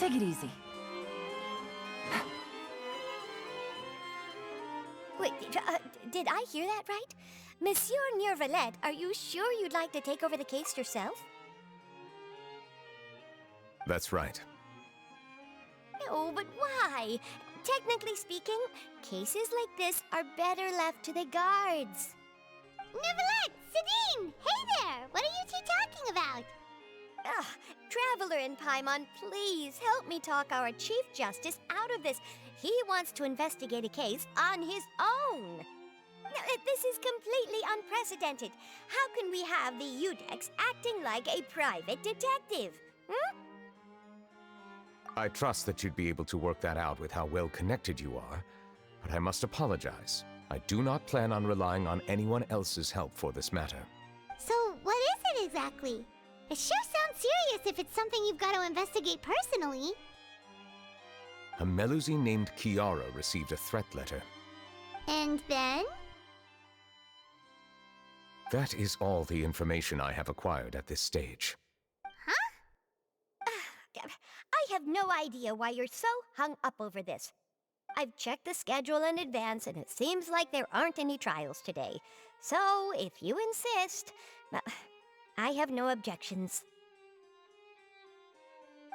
Take it easy. Wait, did I hear that right? Monsieur Neuvillette, are you sure you'd like to take over the case yourself? That's right. No, but why? Technically speaking, cases like this are better left to the guards. Neuvillette! Sidine! Hey there! What are you two talking about? Ugh, Traveler in Paimon, please help me talk our Chief Justice out of this. He wants to investigate a case on his own. Now, this is completely unprecedented. How can we have the Udex acting like a private detective? I trust that you'd be able to work that out with how well connected you are, but I must apologize. I do not plan on relying on anyone else's help for this matter. So, what is it exactly? It sure sounds serious if it's something you've got to investigate personally. A Melusine named Kiara received a threat letter. And then? That is all the information I have acquired at this stage. I have no idea why you're so hung up over this. I've checked the schedule in advance, and it seems like there aren't any trials today. So, if you insist, I have no objections.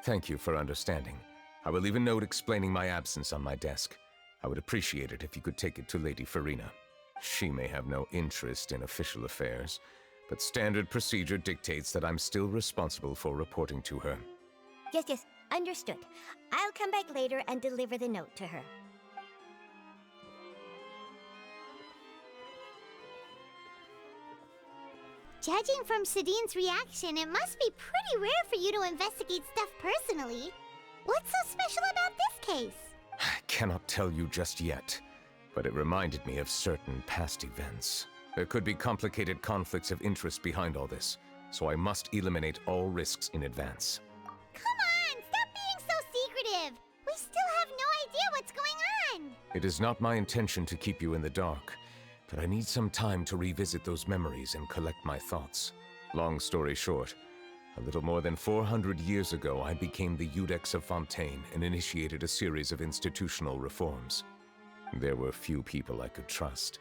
Thank you for understanding. I will leave a note explaining my absence on my desk. I would appreciate it if you could take it to Lady Farina. She may have no interest in official affairs, but standard procedure dictates that I'm still responsible for reporting to her. Yes, understood. I'll come back later and deliver the note to her. Judging from Sidine's reaction, it must be pretty rare for you to investigate stuff personally. What's so special about this case? I cannot tell you just yet, but it reminded me of certain past events. There could be complicated conflicts of interest behind all this, so I must eliminate all risks in advance. Come on, stop being so secretive! We still have no idea what's going on! It is not my intention to keep you in the dark, but I need some time to revisit those memories and collect my thoughts. Long story short, a little more than 400 years ago, I became the Udex of Fontaine and initiated a series of institutional reforms. There were few people I could trust,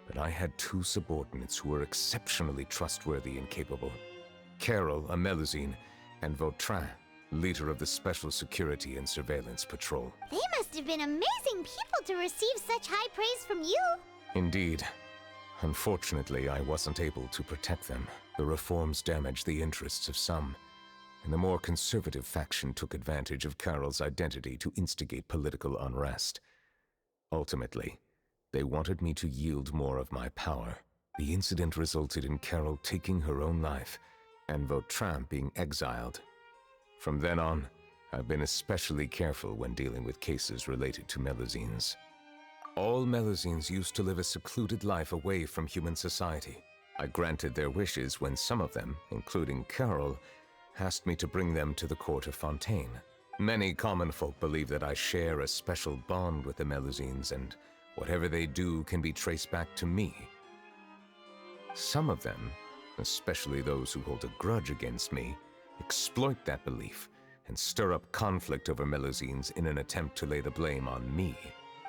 but I had two subordinates who were exceptionally trustworthy and capable. Carol, a Melusine, and Vautrin, leader of the Special Security and Surveillance Patrol. They must have been amazing people to receive such high praise from you! Indeed. Unfortunately, I wasn't able to protect them. The reforms damaged the interests of some, and the more conservative faction took advantage of Carol's identity to instigate political unrest. Ultimately, they wanted me to yield more of my power. The incident resulted in Carol taking her own life, and Vautrin being exiled. From then on, I've been especially careful when dealing with cases related to Melusines. All Melusines used to live a secluded life away from human society. I granted their wishes when some of them, including Carol, asked me to bring them to the court of Fontaine. Many common folk believe that I share a special bond with the Melusines, and whatever they do can be traced back to me. Some of them, especially those who hold a grudge against me, exploit that belief and stir up conflict over Melusines in an attempt to lay the blame on me.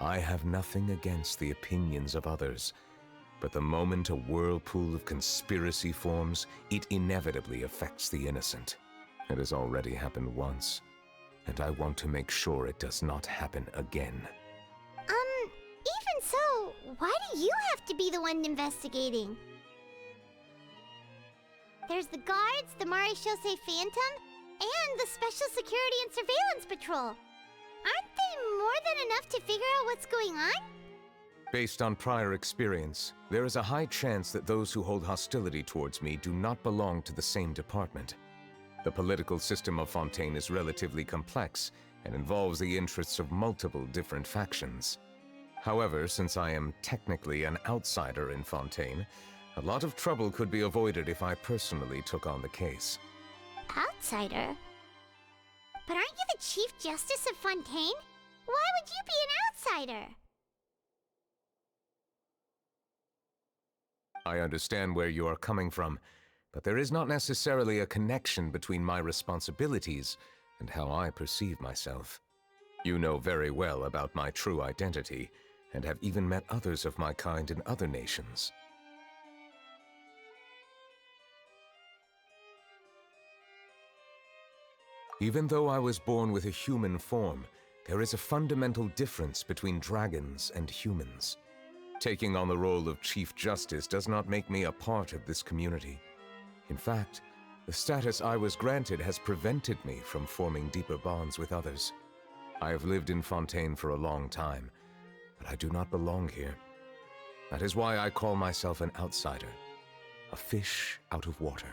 I have nothing against the opinions of others, but the moment a whirlpool of conspiracy forms, it inevitably affects the innocent. It has already happened once, and I want to make sure it does not happen again. Even so, why do you have to be the one investigating? There's the guards, the Maréchaussée Phantom, and the Special Security and Surveillance Patrol. Aren't they more than enough to figure out what's going on? Based on prior experience, there is a high chance that those who hold hostility towards me do not belong to the same department. The political system of Fontaine is relatively complex and involves the interests of multiple different factions. However, since I am technically an outsider in Fontaine, a lot of trouble could be avoided if I personally took on the case. Outsider? But aren't you the Chief Justice of Fontaine? Why would you be an outsider? I understand where you are coming from, but there is not necessarily a connection between my responsibilities and how I perceive myself. You know very well about my true identity, and have even met others of my kind in other nations. Even though I was born with a human form, there is a fundamental difference between dragons and humans. Taking on the role of Chief Justice does not make me a part of this community. In fact, the status I was granted has prevented me from forming deeper bonds with others. I have lived in Fontaine for a long time, but I do not belong here. That is why I call myself an outsider, a fish out of water.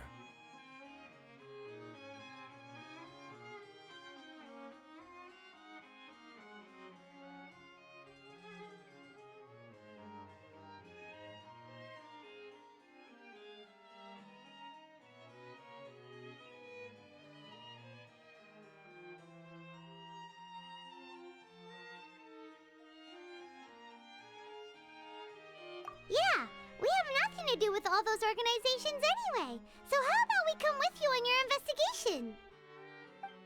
Yeah, we have nothing to do with all those organizations anyway. So how about we come with you on your investigation?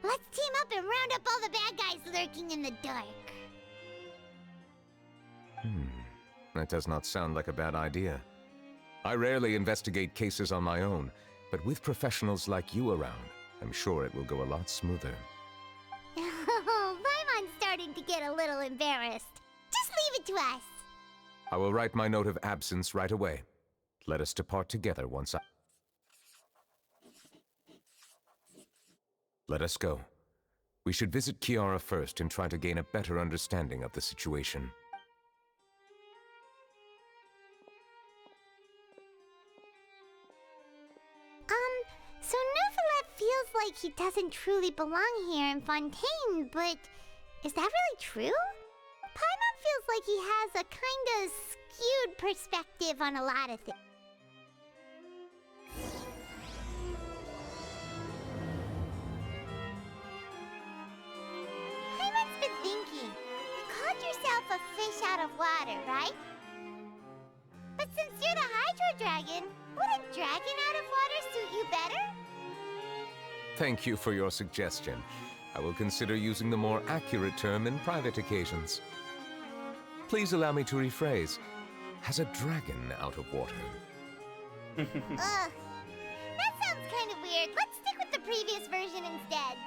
Let's team up and round up all the bad guys lurking in the dark. That does not sound like a bad idea. I rarely investigate cases on my own, but with professionals like you around, I'm sure it will go a lot smoother. Oh, Paimon's starting to get a little embarrassed. Just leave it to us. I will write my note of absence right away. Let us depart together once Let us go. We should visit Kiara first and try to gain a better understanding of the situation. So Neuvillette feels like he doesn't truly belong here in Fontaine, but is that really true? Paimon feels like he has a kinda skewed perspective on a lot of things. Paimon's been thinking. You called yourself a fish out of water, right? But since you're the Hydro Dragon, would a dragon out of water suit you better? Thank you for your suggestion. I will consider using the more accurate term in private occasions. Please allow me to rephrase. Has a dragon out of water? Ugh. That sounds kind of weird. Let's stick with the previous version instead.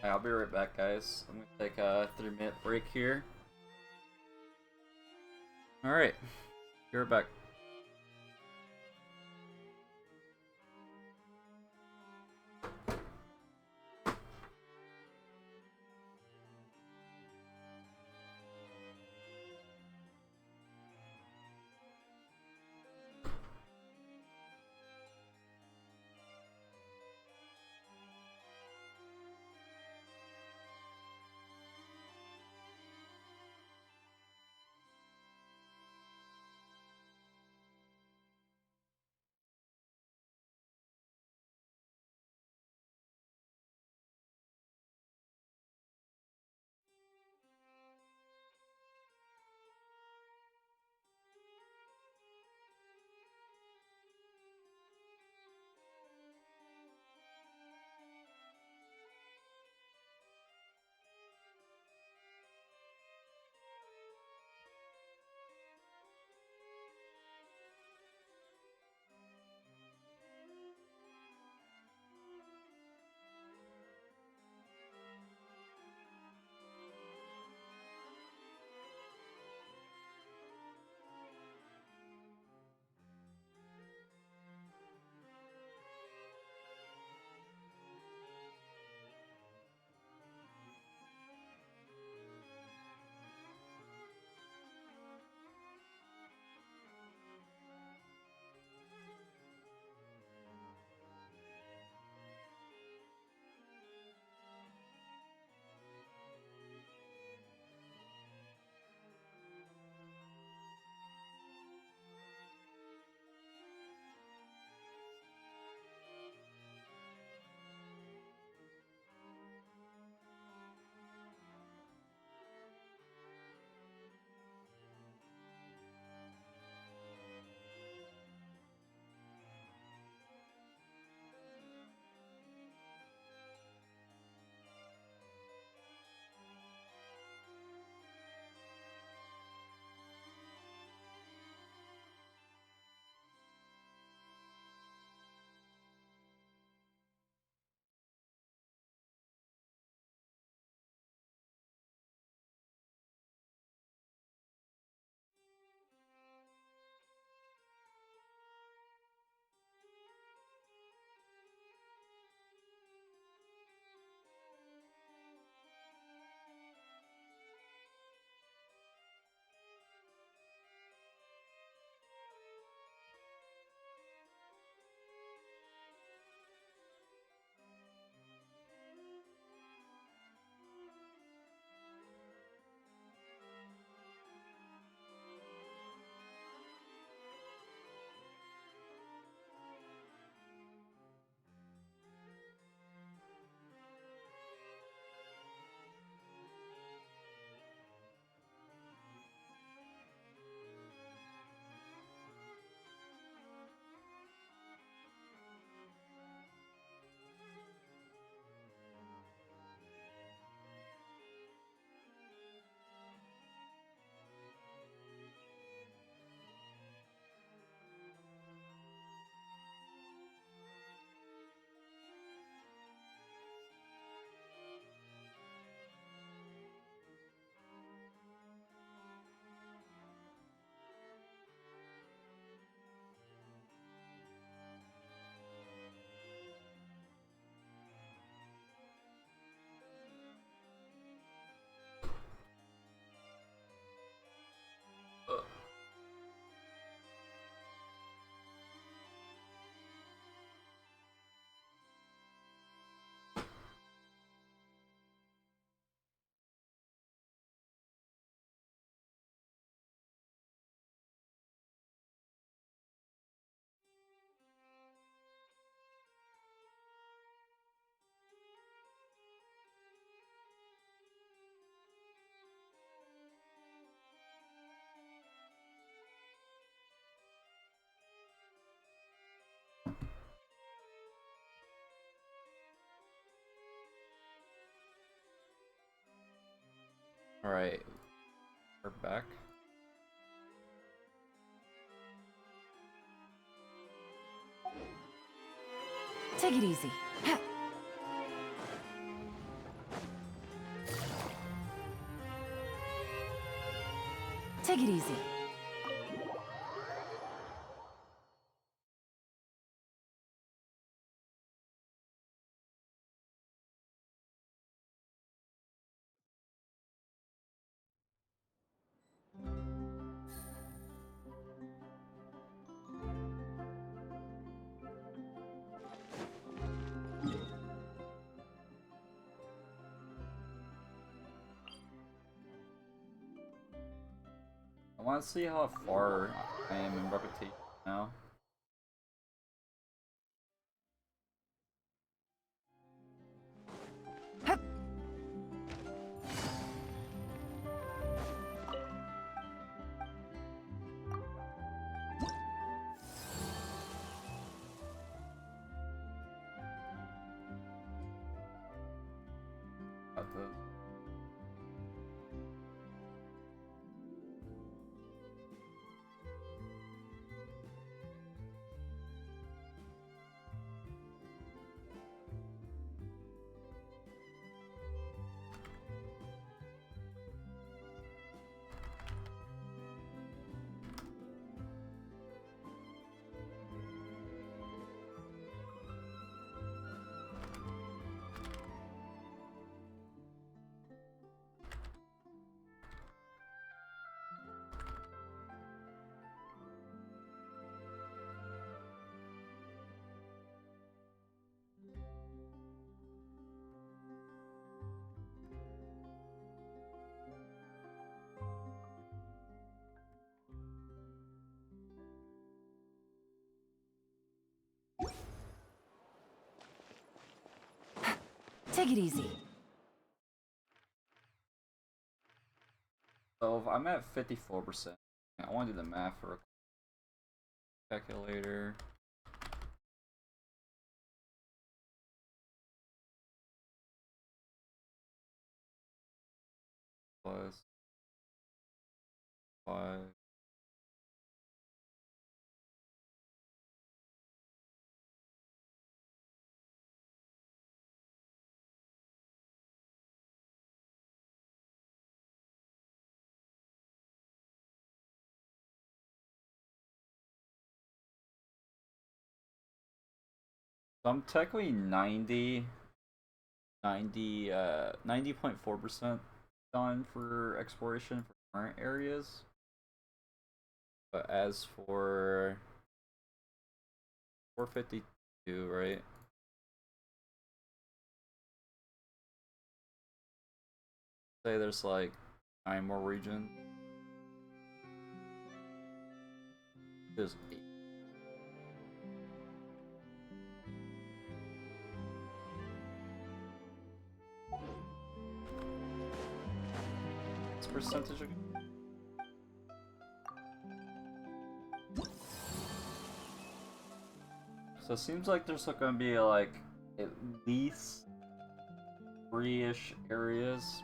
I'll be right back, guys. I'm gonna take a 3-minute break here. Alright, be right back. Alright, we're back. Take it easy. Take it easy. I want to see how far I am in reputation now. Got this. Take it easy. So if I'm at 54%, I want to do the math for a calculator. Plus 5. So I'm technically 90.4% done for exploration for current areas. But as for 452, right? Say there's like 9 more regions. There's 8. What's the percentage again? So it seems like there's gonna be like at least 3-ish areas.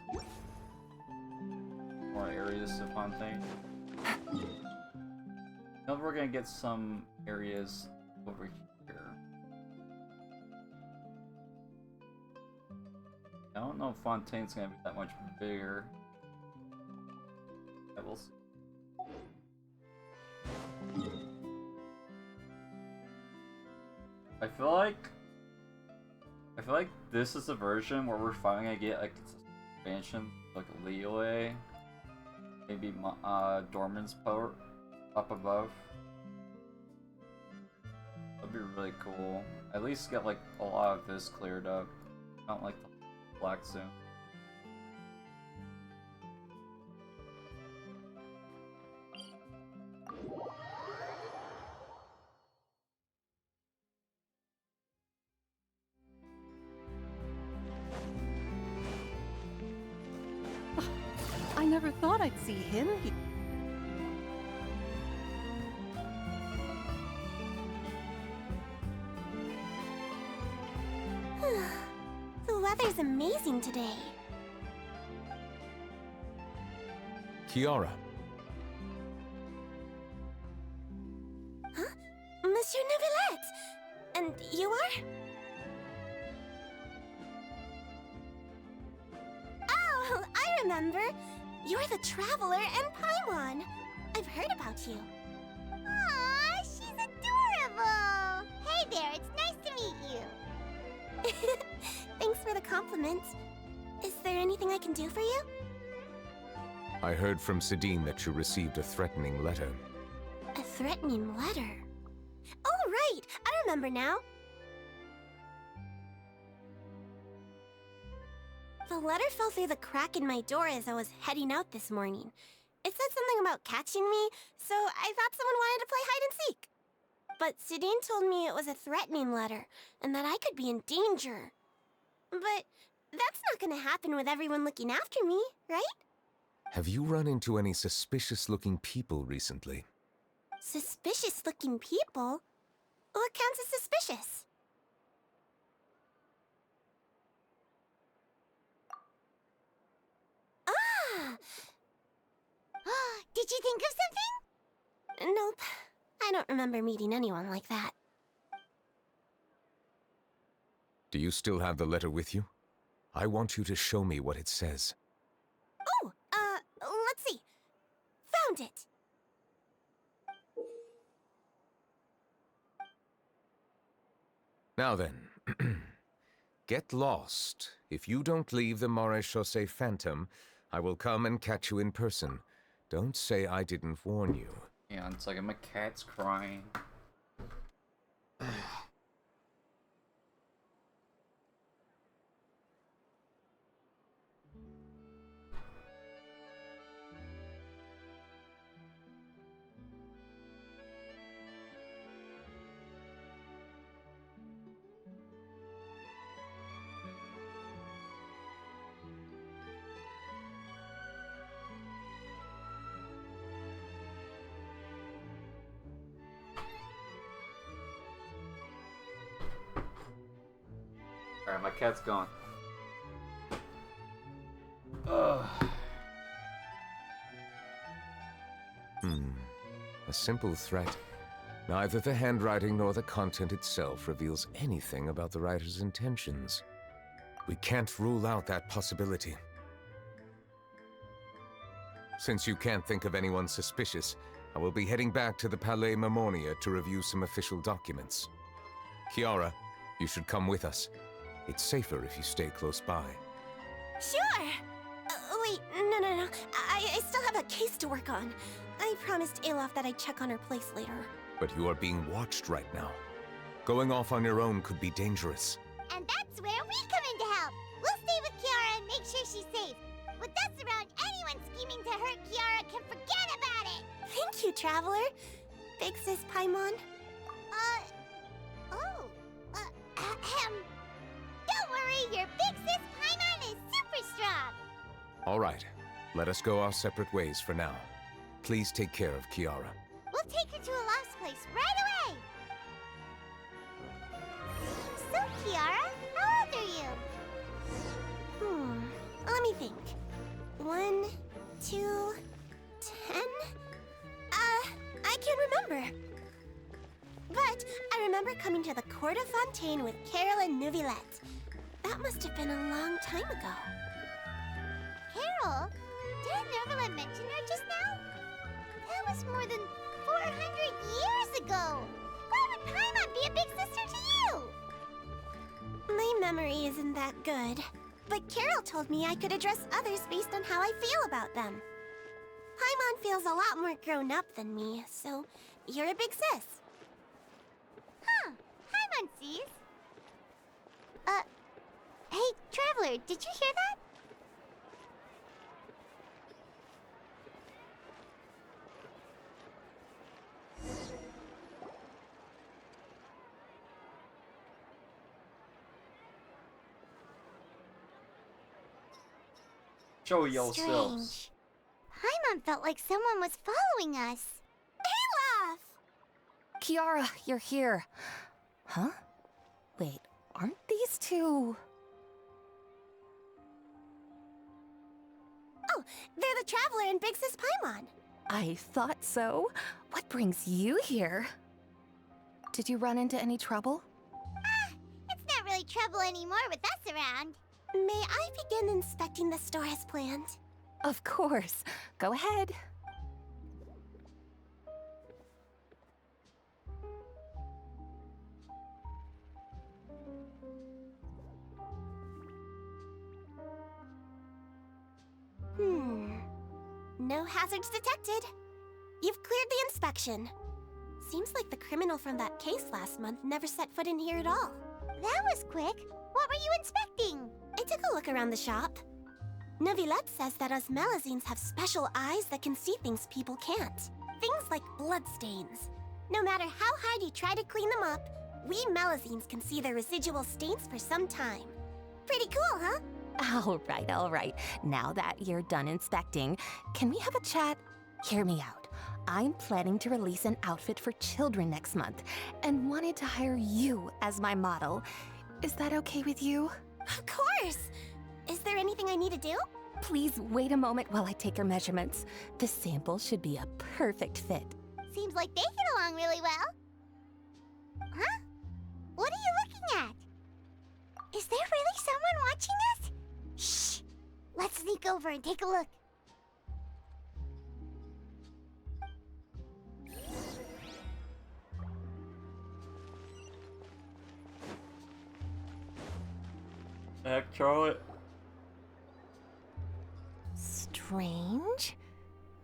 More areas to Fontaine. Now we're gonna get some areas over here. I don't know if Fontaine's gonna be that much bigger. Yeah, we'll see. I feel like this is the version where we're finally gonna get like expansion, like Leeway, maybe Dorman's Port up above. That'd be really cool. At least get like a lot of this cleared up. Not like the black zone. I never thought I'd see him. The weather's amazing today. Kiara. Huh? Monsieur Neuvillette! And you are? Oh, I remember. You're the Traveler and Paimon. I've heard about you. Aw, she's adorable! Hey there, it's nice to meet you. Thanks for the compliment. Is there anything I can do for you? I heard from Sidine that you received a threatening letter. A threatening letter? Oh, right! I remember now. The letter fell through the crack in my door as I was heading out this morning. It said something about catching me, so I thought someone wanted to play hide and seek. But Sidine told me it was a threatening letter, and that I could be in danger. But that's not gonna happen with everyone looking after me, right? Have you run into any suspicious-looking people recently? Suspicious-looking people? What counts as suspicious? Ah! Did you think of something? Nope. I don't remember meeting anyone like that. Do you still have the letter with you? I want you to show me what it says. Oh, let's see. Found it. Now then, get lost. If you don't leave the Maréchaussée Phantom, I will come and catch you in person. Don't say I didn't warn you. Yeah, it's like my cat's crying. Alright, my cat's gone. Ugh. A simple threat. Neither the handwriting nor the content itself reveals anything about the writer's intentions. We can't rule out that possibility. Since you can't think of anyone suspicious, I will be heading back to the Palais Mermonia to review some official documents. Kiara, you should come with us. It's safer if you stay close by. Sure! Wait, no. I still have a case to work on. I promised Alof that I'd check on her place later. But you are being watched right now. Going off on your own could be dangerous. And that's where we come in to help. We'll stay with Kiara and make sure she's safe. With us around, anyone scheming to hurt Kiara can forget about it. Thank you, Traveler. Big Sis Paimon. Don't worry, your big sis Paimon is super strong. All right, let us go our separate ways for now. Please take care of Kiara. We'll take her to a lost place right away. So, Kiara, how old are you? Let me think. 1, 2, 10? I can't remember. But I remember coming to the Court of Fontaine with Carol and Neuvillette. That must have been a long time ago. Carol? Didn't Neuvillette mention her just now? That was more than 400 years ago. Why would Paimon be a big sister to you? My memory isn't that good. But Carol told me I could address others based on how I feel about them. Paimon feels a lot more grown up than me, so you're a big sis. Huh. Paimon sees. Hey, Traveler, did you hear that? Show yourselves. Strange. Paimon felt like someone was following us. Olaf! Kiara, you're here. Huh? Wait, aren't these two... Oh, They're the Traveler and Big Sis Paimon. I thought so. What brings you here? Did you run into any trouble? It's not really trouble anymore with us around. May I begin inspecting the store as planned? Of course. Go ahead. No hazards detected. You've cleared the inspection. Seems like the criminal from that case last month never set foot in here at all. That was quick. What were you inspecting? I took a look around the shop. Neuvillette says that us Melazines have special eyes that can see things people can't. Things like bloodstains. No matter how hard you try to clean them up, we Melazines can see their residual stains for some time. Pretty cool, huh? All right. Now that you're done inspecting, can we have a chat? Hear me out. I'm planning to release an outfit for children next month and wanted to hire you as my model. Is that okay with you? Of course! Is there anything I need to do? Please wait a moment while I take your measurements. The sample should be a perfect fit. Seems like they get along really well. Huh? What are you looking at? Is there really someone watching us? Shh! Let's sneak over and take a look. Heck, Charlotte. Strange.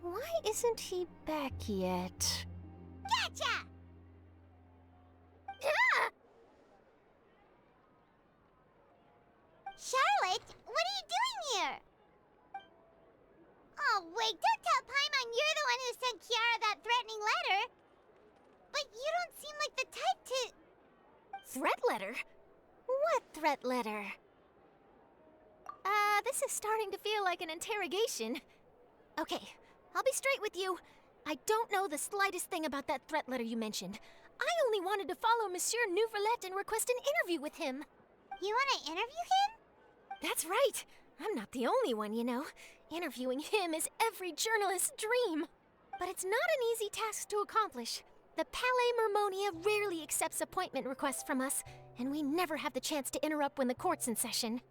Why isn't he back yet? Gotcha! Charlotte, what are you doing here? Oh, wait, don't tell Paimon you're the one who sent Kiara that threatening letter. But you don't seem like the type to... Threat letter? What threat letter? This is starting to feel like an interrogation. Okay, I'll be straight with you. I don't know the slightest thing about that threat letter you mentioned. I only wanted to follow Monsieur Neuvillette and request an interview with him. You want to interview him? That's right. I'm not the only one, you know. Interviewing him is every journalist's dream. But it's not an easy task to accomplish. The Palais Mermonia rarely accepts appointment requests from us, and we never have the chance to interrupt when the court's in session.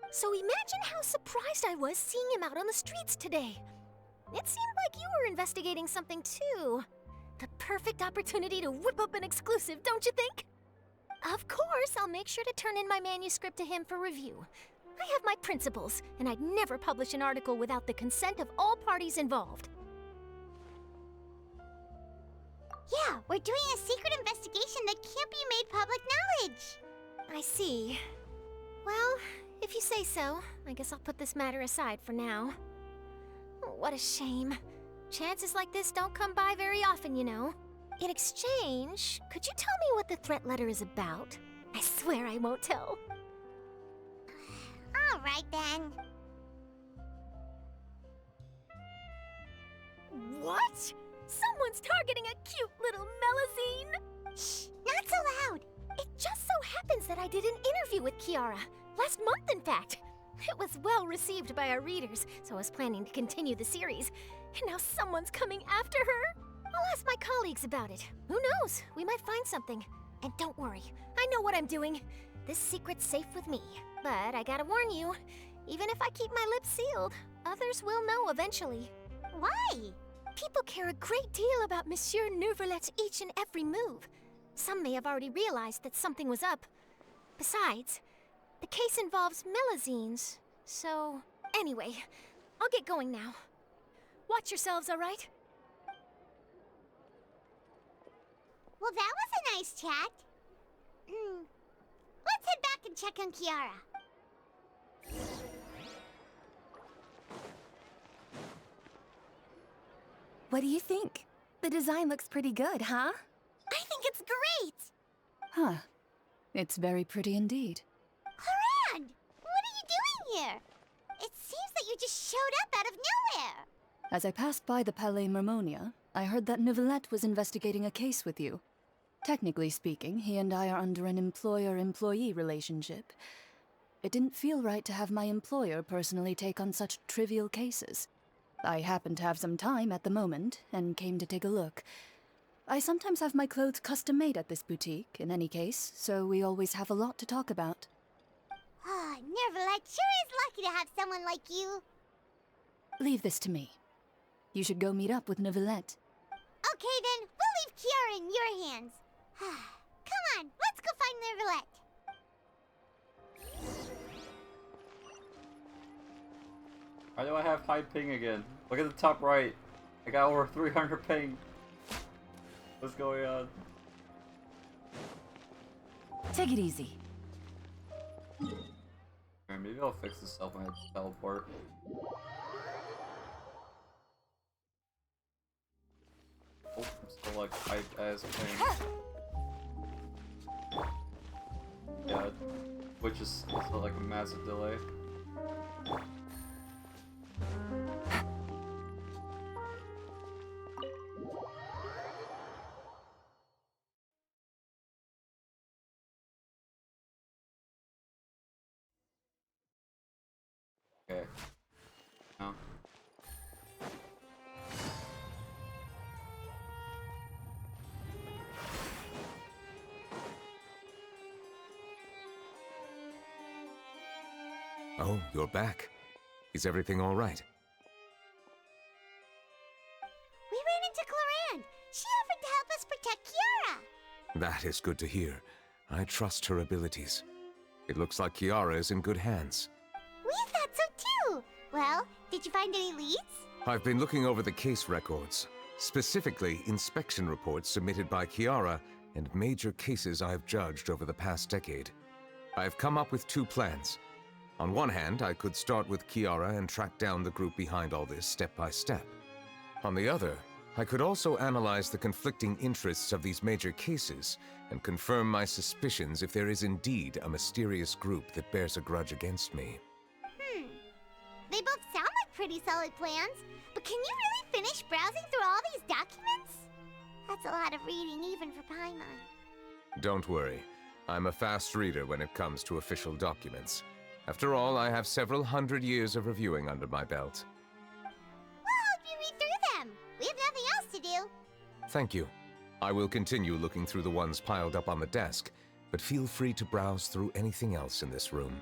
So imagine how surprised I was seeing him out on the streets today. It seemed like you were investigating something too. The perfect opportunity to whip up an exclusive, don't you think? Of course, I'll make sure to turn in my manuscript to him for review. I have my principles, and I'd never publish an article without the consent of all parties involved. Yeah, we're doing a secret investigation that can't be made public knowledge. I see. Well, if you say so, I guess I'll put this matter aside for now. What a shame. Chances like this don't come by very often, you know. In exchange, could you tell me what the threat letter is about? I swear I won't tell. All right, then. What? Someone's targeting a cute little Melazine? Shh, not so loud. It just so happens that I did an interview with Kiara. Last month, in fact. It was well received by our readers, so I was planning to continue the series. And now someone's coming after her? I'll ask my colleagues about it. Who knows? We might find something. And don't worry, I know what I'm doing. This secret's safe with me. But I gotta warn you, even if I keep my lips sealed, others will know eventually. Why? People care a great deal about Monsieur Neuvillette's each and every move. Some may have already realized that something was up. Besides, the case involves Melazines, so... Anyway, I'll get going now. Watch yourselves, all right? Well, that was a nice chat. Let's head back and check on Kiara. What do you think? The design looks pretty good, huh? I think it's great! Huh. It's very pretty indeed. Haran! What are you doing here? It seems that you just showed up out of nowhere. As I passed by the Palais Mermonia, I heard that Neuvillette was investigating a case with you. Technically speaking, he and I are under an employer-employee relationship. It didn't feel right to have my employer personally take on such trivial cases. I happen to have some time at the moment and came to take a look. I sometimes have my clothes custom made at this boutique, in any case, so we always have a lot to talk about. Ah, Neuvillette sure is lucky to have someone like you. Leave this to me. You should go meet up with Neuvillette. Okay then, we'll leave Kiara in your hands. Come on, let's go find Neuvillette. Why do I have high ping again? Look at the top right. I got over 300 ping. What's going on? Take it easy. Alright, maybe I'll fix this up when I teleport. Oh, I'm still like hyped as ping. Yeah, which is also like a massive delay. Okay. No. Oh, you're back. Is everything all right? We ran into Cloran. She offered to help us protect Kiara. That is good to hear. I trust her abilities. It looks like Kiara is in good hands. We thought so too. Well, did you find any leads? I've been looking over the case records, specifically inspection reports submitted by Kiara and major cases I've judged over the past decade. I've come up with two plans. On one hand, I could start with Kiara and track down the group behind all this step by step. On the other, I could also analyze the conflicting interests of these major cases and confirm my suspicions if there is indeed a mysterious group that bears a grudge against me. They both sound like pretty solid plans, but can you really finish browsing through all these documents? That's a lot of reading even for Paimon. Don't worry. I'm a fast reader when it comes to official documents. After all, I have several hundred years of reviewing under my belt. We'll help you read through them. We have nothing else to do. Thank you. I will continue looking through the ones piled up on the desk, but feel free to browse through anything else in this room.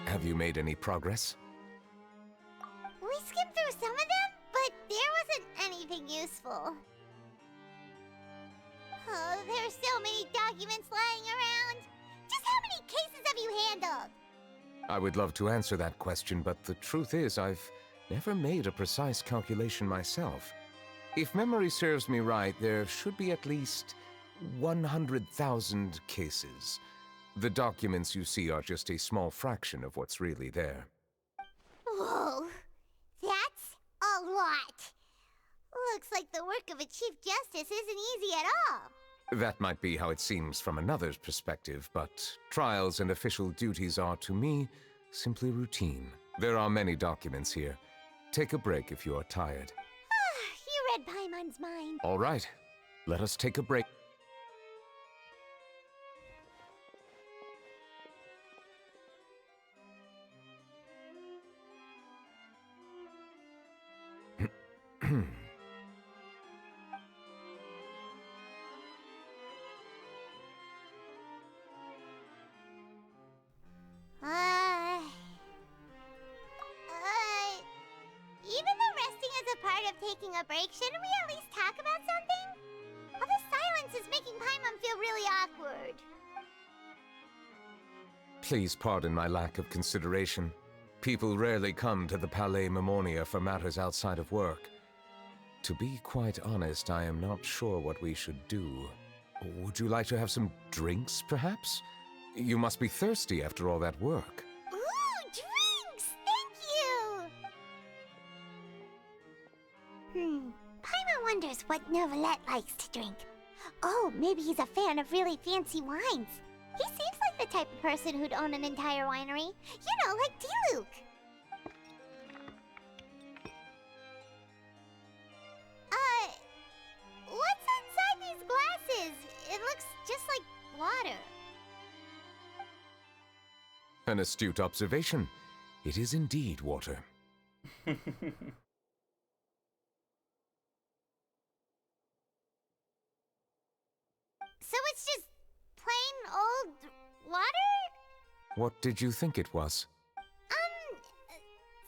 Have you made any progress? We skimmed through some of them, but there wasn't anything useful. Oh, there's so many documents lying around. Just how many cases have you handled? I would love to answer that question, but the truth is I've never made a precise calculation myself. If memory serves me right, there should be at least 100,000 cases. The documents you see are just a small fraction of what's really there. Whoa, that's a lot. Looks like the work of a Chief Justice isn't easy at all. That might be how it seems from another's perspective, but trials and official duties are, to me, simply routine. There are many documents here. Take a break if you are tired. You read Paimon's mind. All right, let us take a break. Even though resting is a part of taking a break, shouldn't we at least talk about something? All this silence is making Paimon feel really awkward. Please pardon my lack of consideration. People rarely come to the Palais Mermonia for matters outside of work. To be quite honest, I am not sure what we should do. Would you like to have some drinks, perhaps? You must be thirsty after all that work. Ooh, drinks! Thank you! Paimon wonders what Neuvillette likes to drink. Oh, maybe he's a fan of really fancy wines. He seems like the type of person who'd own an entire winery. You know, like Diluc. What's inside these glasses? It looks just like water. An astute observation. It is indeed water. So it's just plain old water? What did you think it was?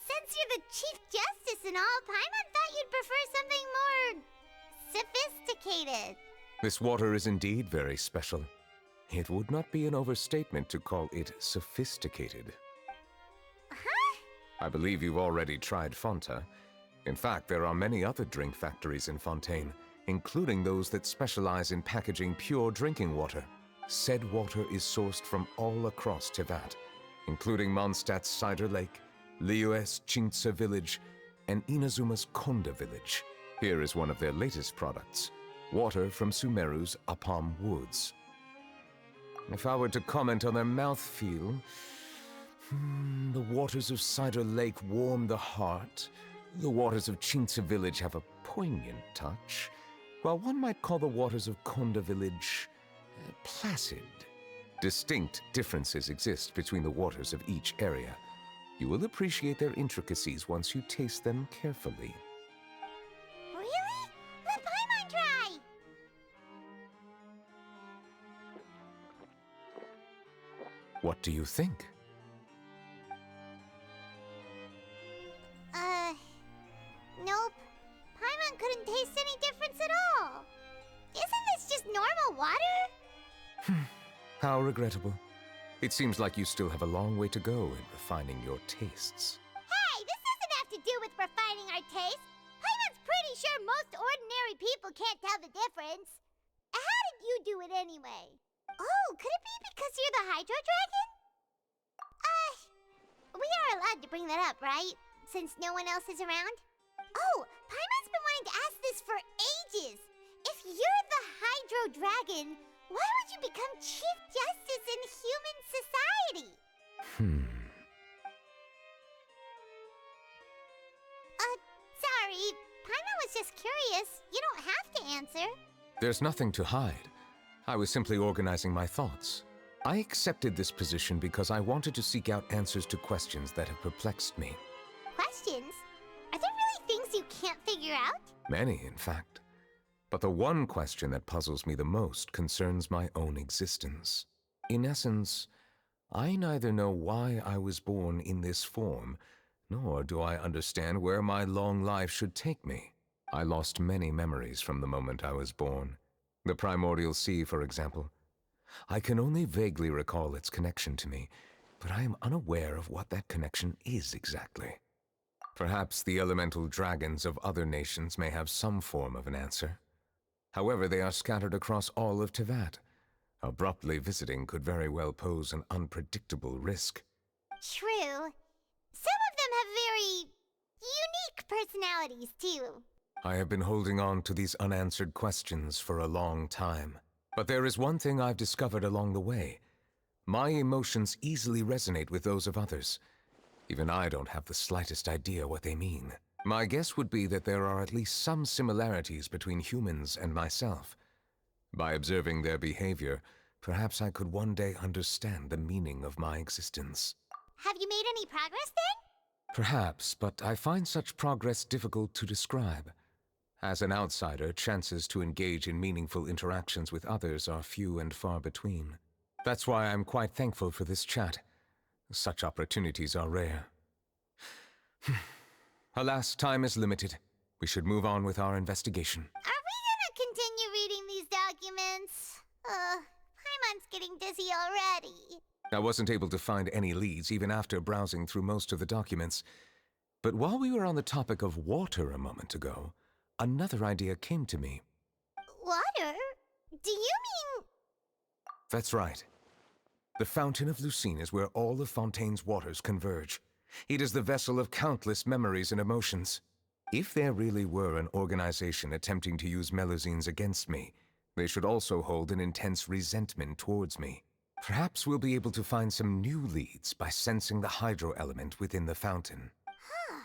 Since you're the Chief Justice and all, Paimon thought you'd prefer something more sophisticated. This water is indeed very special. It would not be an overstatement to call it sophisticated. Huh? I believe you've already tried Fonta. In fact, there are many other drink factories in Fontaine, including those that specialize in packaging pure drinking water. Said water is sourced from all across Tevat, including Mondstadt's Cider Lake, Liyue's Chintsa Village, and Inazuma's Konda Village. Here is one of their latest products, water from Sumeru's Apam Woods. If I were to comment on their mouthfeel, the waters of Cider Lake warm the heart, the waters of Chintsa Village have a poignant touch, while one might call the waters of Konda Village placid. Distinct differences exist between the waters of each area. You will appreciate their intricacies once you taste them carefully. Really? Let Paimon try! What do you think? Nope. Paimon couldn't taste any difference at all. Isn't this just normal water? How regrettable. It seems like you still have a long way to go in refining your tastes. Hey, this doesn't have to do with refining our taste. Paimon's pretty sure most ordinary people can't tell the difference. How did you do it anyway? Oh, could it be because you're the Hydro Dragon? We are allowed to bring that up, right? Since no one else is around? Oh, Paimon's been wanting to ask this for ages. If you're the Hydro Dragon, why would you become Chief Justice in human society? Sorry. Paimon was just curious. You don't have to answer. There's nothing to hide. I was simply organizing my thoughts. I accepted this position because I wanted to seek out answers to questions that have perplexed me. Questions? Are there really things you can't figure out? Many, in fact. But the one question that puzzles me the most concerns my own existence. In essence, I neither know why I was born in this form, nor do I understand where my long life should take me. I lost many memories from the moment I was born. The primordial sea, for example. I can only vaguely recall its connection to me, but I am unaware of what that connection is exactly. Perhaps the elemental dragons of other nations may have some form of an answer. However, they are scattered across all of Tevat. Abruptly visiting could very well pose an unpredictable risk. True. Some of them have very unique personalities, too. I have been holding on to these unanswered questions for a long time. But there is one thing I've discovered along the way. My emotions easily resonate with those of others. Even I don't have the slightest idea what they mean. My guess would be that there are at least some similarities between humans and myself. By observing their behavior, perhaps I could one day understand the meaning of my existence. Have you made any progress then? Perhaps, but I find such progress difficult to describe. As an outsider, chances to engage in meaningful interactions with others are few and far between. That's why I'm quite thankful for this chat. Such opportunities are rare. Alas, time is limited. We should move on with our investigation. Are we gonna continue reading these documents? Paimon's getting dizzy already. I wasn't able to find any leads even after browsing through most of the documents. But while we were on the topic of water a moment ago, another idea came to me. Water? Do you mean... That's right. The Fountain of Lucine is where all of Fontaine's waters converge. It is the vessel of countless memories and emotions. If there really were an organization attempting to use Melusines against me, they should also hold an intense resentment towards me. Perhaps we'll be able to find some new leads by sensing the hydro element within the fountain. Huh.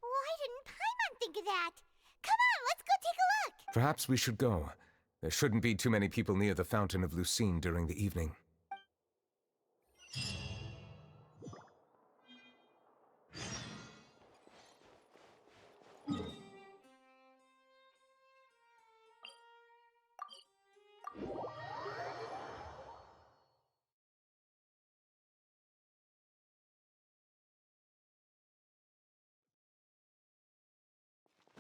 Why didn't Paimon think of that? Come on, let's go take a look! Perhaps we should go. There shouldn't be too many people near the Fountain of Lucine during the evening.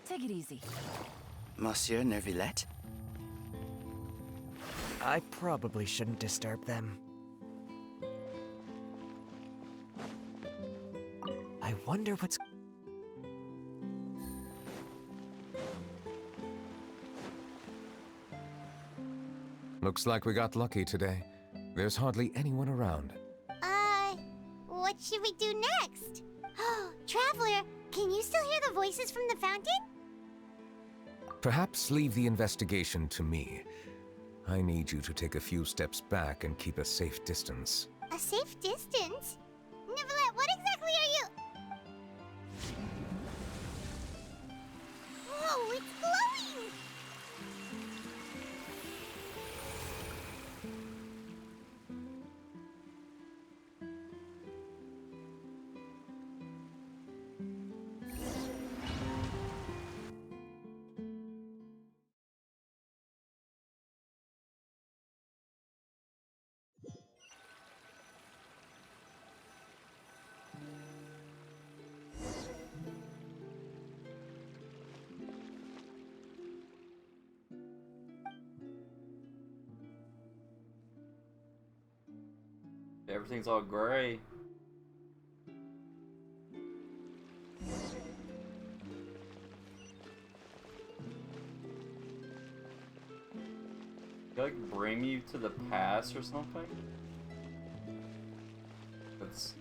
Take it easy. Monsieur Neuvillette? I probably shouldn't disturb them. I wonder what's... Looks like we got lucky today. There's hardly anyone around. What should we do next? Oh, Traveler, can you still hear the voices from the fountain? Perhaps leave the investigation to me. I need you to take a few steps back and keep a safe distance. A safe distance? Neuvillette, what exactly are you... Whoa, it's glowing! Everything's all gray. They, like, bring you to the past or something? That's...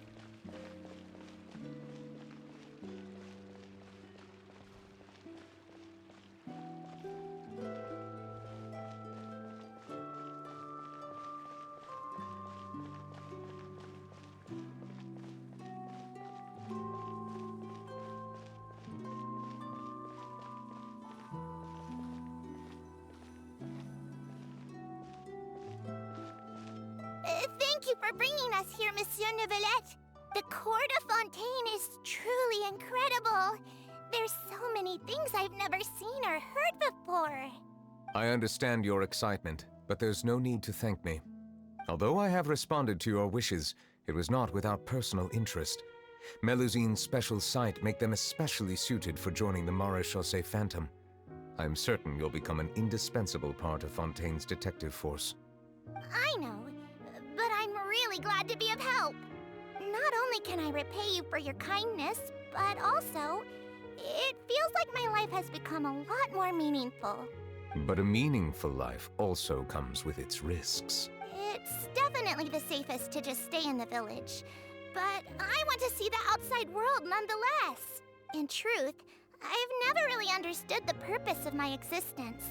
Thank you for bringing us here, Monsieur Neuvillette. The Court of Fontaine is truly incredible. There's so many things I've never seen or heard before. I understand your excitement, but there's no need to thank me. Although I have responded to your wishes, it was not without personal interest. Melusine's special sight make them especially suited for joining the Maréchaussée Phantom. I'm certain you'll become an indispensable part of Fontaine's detective force. I know, but I'm really glad to be of help. Not only can I repay you for your kindness, but also, it feels like my life has become a lot more meaningful. But a meaningful life also comes with its risks. It's definitely the safest to just stay in the village, but I want to see the outside world nonetheless. In truth, I've never really understood the purpose of my existence,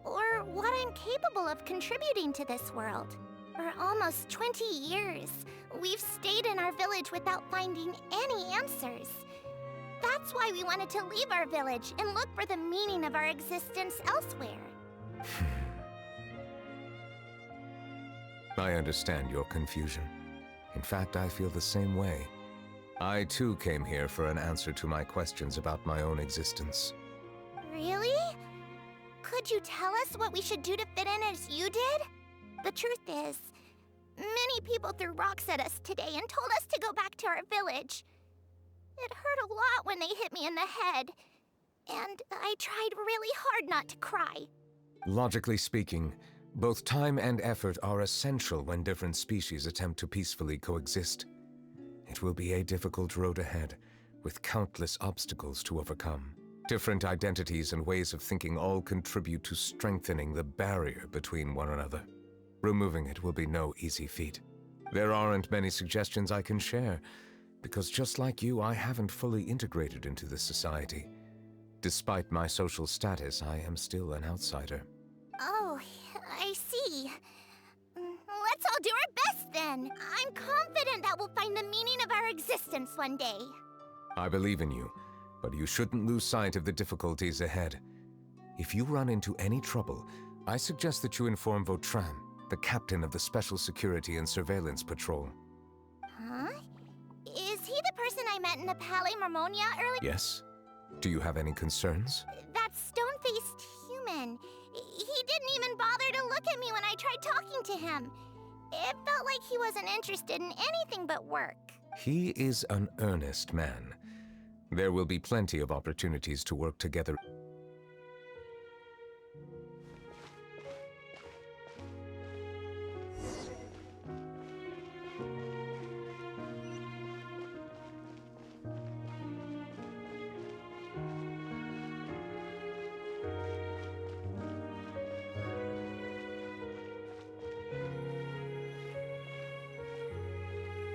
or what I'm capable of contributing to this world. For almost 20 years, we've stayed in our village without finding any answers. That's why we wanted to leave our village and look for the meaning of our existence elsewhere. I understand your confusion. In fact, I feel the same way. I too came here for an answer to my questions about my own existence. Really? Could you tell us what we should do to fit in as you did? The truth is, many people threw rocks at us today and told us to go back to our village. It hurt a lot when they hit me in the head, and I tried really hard not to cry. Logically speaking, both time and effort are essential when different species attempt to peacefully coexist. It will be a difficult road ahead, with countless obstacles to overcome. Different identities and ways of thinking all contribute to strengthening the barrier between one another. Removing it will be no easy feat. There aren't many suggestions I can share, because just like you, I haven't fully integrated into this society. Despite my social status, I am still an outsider. Oh, I see. Let's all do our best then. I'm confident that we'll find the meaning of our existence one day. I believe in you, but you shouldn't lose sight of the difficulties ahead. If you run into any trouble, I suggest that you inform Vautrin, the captain of the Special Security and Surveillance Patrol. Huh? Is he the person I met in the Palais Marmonia earlier? Yes? Do you have any concerns? That stone-faced human. He didn't even bother to look at me when I tried talking to him. It felt like he wasn't interested in anything but work. He is an earnest man. There will be plenty of opportunities to work together.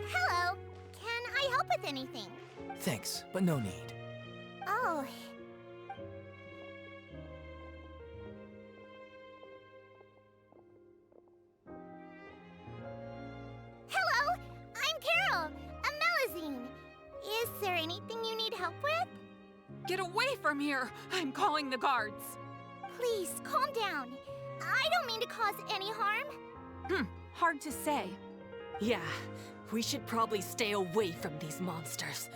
Hello. Can I help with anything? Thanks, but no need. Oh. Hello, I'm Carol, a Melazine. Is there anything you need help with? Get away from here! I'm calling the guards! Please, calm down. I don't mean to cause any harm. Hard to say. Yeah, we should probably stay away from these monsters.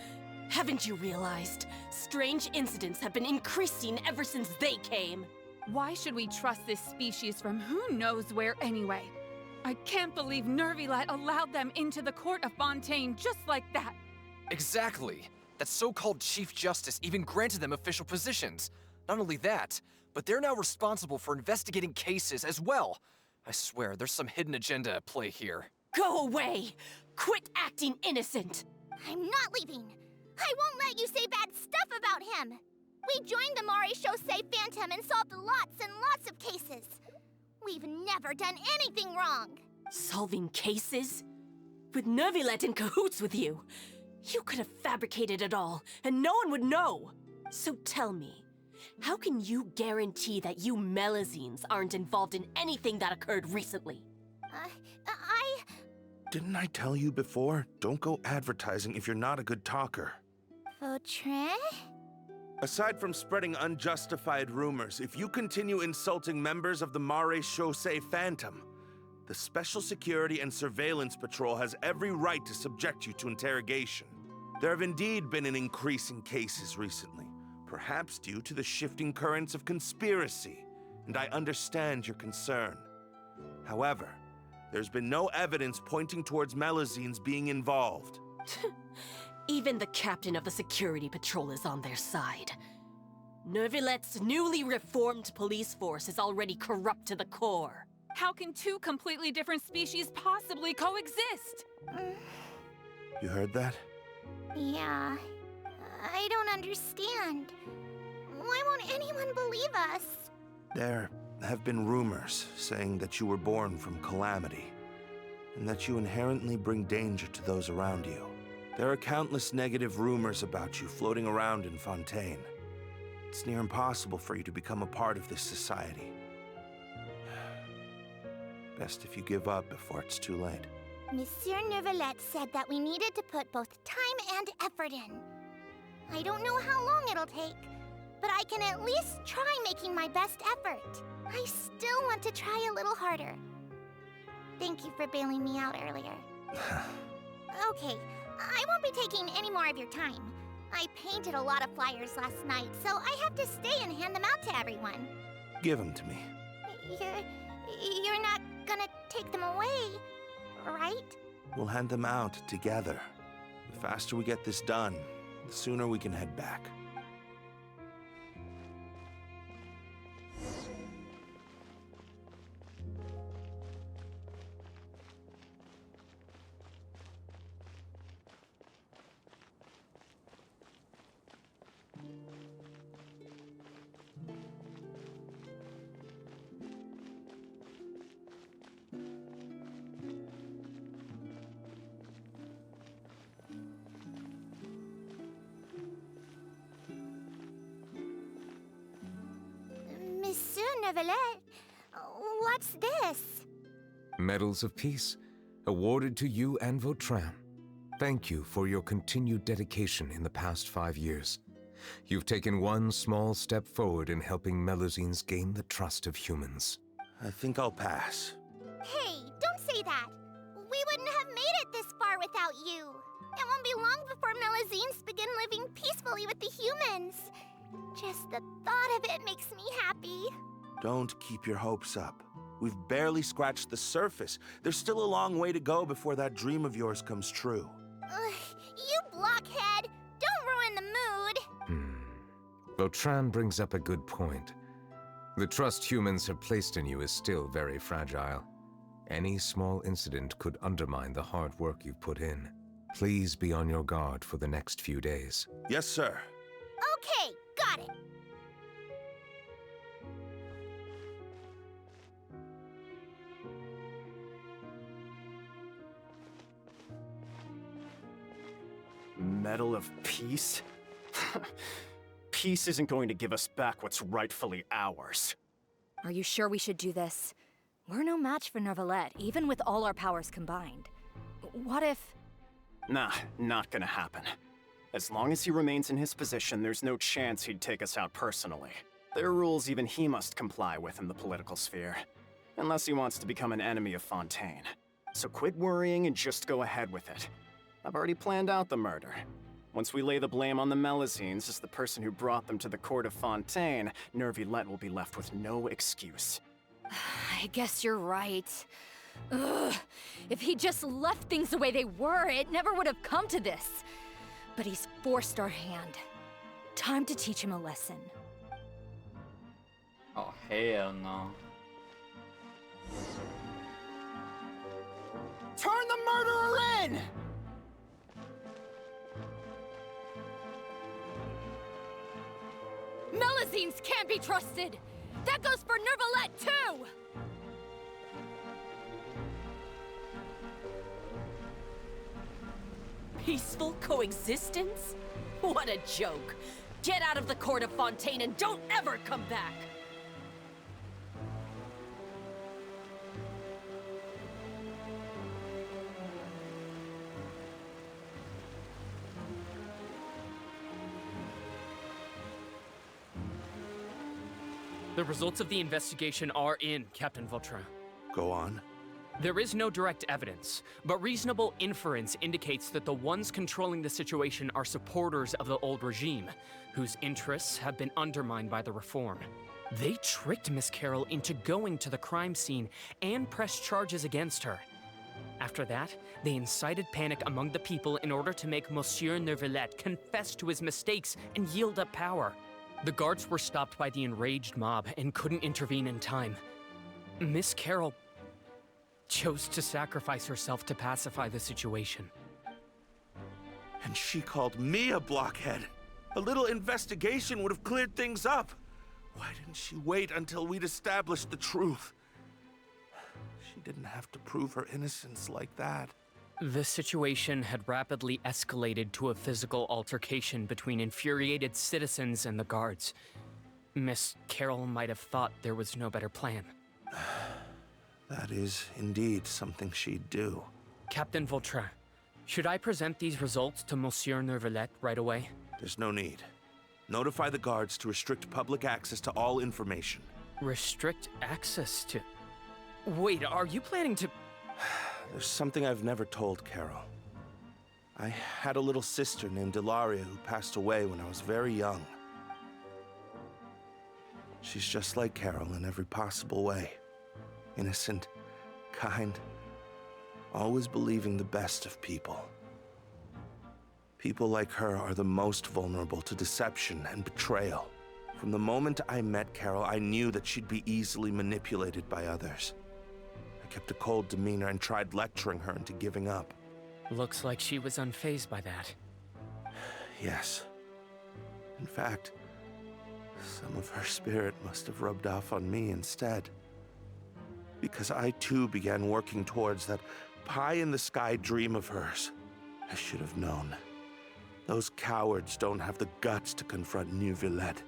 Haven't you realized? Strange incidents have been increasing ever since they came. Why should we trust this species from who knows where anyway? I can't believe Neuvillette allowed them into the court of Fontaine just like that. Exactly. That so-called Chief Justice even granted them official positions. Not only that, but they're now responsible for investigating cases as well. I swear, there's some hidden agenda at play here. Go away! Quit acting innocent! I'm not leaving. I won't let you say bad stuff about him. We joined the Mare Chaussee Phantom and solved lots and lots of cases. We've never done anything wrong. Solving cases? With Neuvillette in cahoots with you? You could have fabricated it all, and no one would know. So tell me, how can you guarantee that you Melazines aren't involved in anything that occurred recently? Didn't I tell you before? Don't go advertising if you're not a good talker. Vautrin? Aside from spreading unjustified rumors, if you continue insulting members of the Mare Chaussee Phantom, the Special Security and Surveillance Patrol has every right to subject you to interrogation. There have indeed been an increase in cases recently, perhaps due to the shifting currents of conspiracy, and I understand your concern. However, there's been no evidence pointing towards Melazines being involved. Even the captain of the security patrol is on their side. Neuvillette's newly reformed police force is already corrupt to the core. How can two completely different species possibly coexist? You heard that? Yeah. I don't understand. Why won't anyone believe us? There have been rumors saying that you were born from calamity, and that you inherently bring danger to those around you. There are countless negative rumors about you floating around in Fontaine. It's near impossible for you to become a part of this society. Best if you give up before it's too late. Monsieur Neuvillette said that we needed to put both time and effort in. I don't know how long it'll take, but I can at least try making my best effort. I still want to try a little harder. Thank you for bailing me out earlier. Okay, I won't be taking any more of your time. I painted a lot of flyers last night, so I have to stay and hand them out to everyone. Give them to me. You're not gonna take them away, right? We'll hand them out together. The faster we get this done, the sooner we can head back. Monsieur Neuvillette, what's this? Medals of Peace, awarded to you and Vautrin. Thank you for your continued dedication in the past 5 years. You've taken one small step forward in helping Melusines gain the trust of humans. I think I'll pass. Hey, don't say that. We wouldn't have made it this far without you. It won't be long before Melusines begin living peacefully with the humans. Just the thought of it makes me happy. Don't keep your hopes up. We've barely scratched the surface. There's still a long way to go before that dream of yours comes true. You blockhead! Don't ruin the mood! Vautrin brings up a good point. The trust humans have placed in you is still very fragile. Any small incident could undermine the hard work you've put in. Please be on your guard for the next few days. Yes, sir. Okay, got it. Medal of Peace? Peace isn't going to give us back what's rightfully ours. Are you sure we should do this? We're no match for Neuvillette, even with all our powers combined. What if... Nah, not gonna happen. As long as he remains in his position, there's no chance he'd take us out personally. There are rules even he must comply with in the political sphere. Unless he wants to become an enemy of Fontaine. So quit worrying and just go ahead with it. I've already planned out the murder. Once we lay the blame on the Melusines as the person who brought them to the court of Fontaine, Neuvillette will be left with no excuse. I guess you're right. Ugh. If he just left things the way they were, it never would have come to this. But he's forced our hand. Time to teach him a lesson. Oh, hell no. Turn the murderer in! Melusines can't be trusted! That goes for Neuvillette, too! Peaceful coexistence? What a joke! Get out of the court of Fontaine and don't ever come back! The results of the investigation are in, Captain Vautrin. Go on. There is no direct evidence, but reasonable inference indicates that the ones controlling the situation are supporters of the old regime, whose interests have been undermined by the reform. They tricked Miss Carroll into going to the crime scene and pressed charges against her. After that, they incited panic among the people in order to make Monsieur Neuvillette confess to his mistakes and yield up power. The guards were stopped by the enraged mob and couldn't intervene in time. Miss Carroll chose to sacrifice herself to pacify the situation. And she called me a blockhead. A little investigation would have cleared things up. Why didn't she wait until we'd established the truth? She didn't have to prove her innocence like that. The situation had rapidly escalated to a physical altercation between infuriated citizens and the guards. Miss Carroll might have thought there was no better plan. That is indeed something she'd do. Captain Vautrin, should I present these results to Monsieur Neuvillette right away? There's no need. Notify the guards to restrict public access to all information. Restrict access to... Wait, are you planning to... There's something I've never told Carol. I had a little sister named Ilaria who passed away when I was very young. She's just like Carol in every possible way. Innocent, kind, always believing the best of people. People like her are the most vulnerable to deception and betrayal. From the moment I met Carol, I knew that she'd be easily manipulated by others. I kept a cold demeanor and tried lecturing her into giving up. Looks like she was unfazed by that. Yes. In fact, some of her spirit must have rubbed off on me instead. Because I too began working towards that pie-in-the-sky dream of hers. I should have known. Those cowards don't have the guts to confront Neuvillette.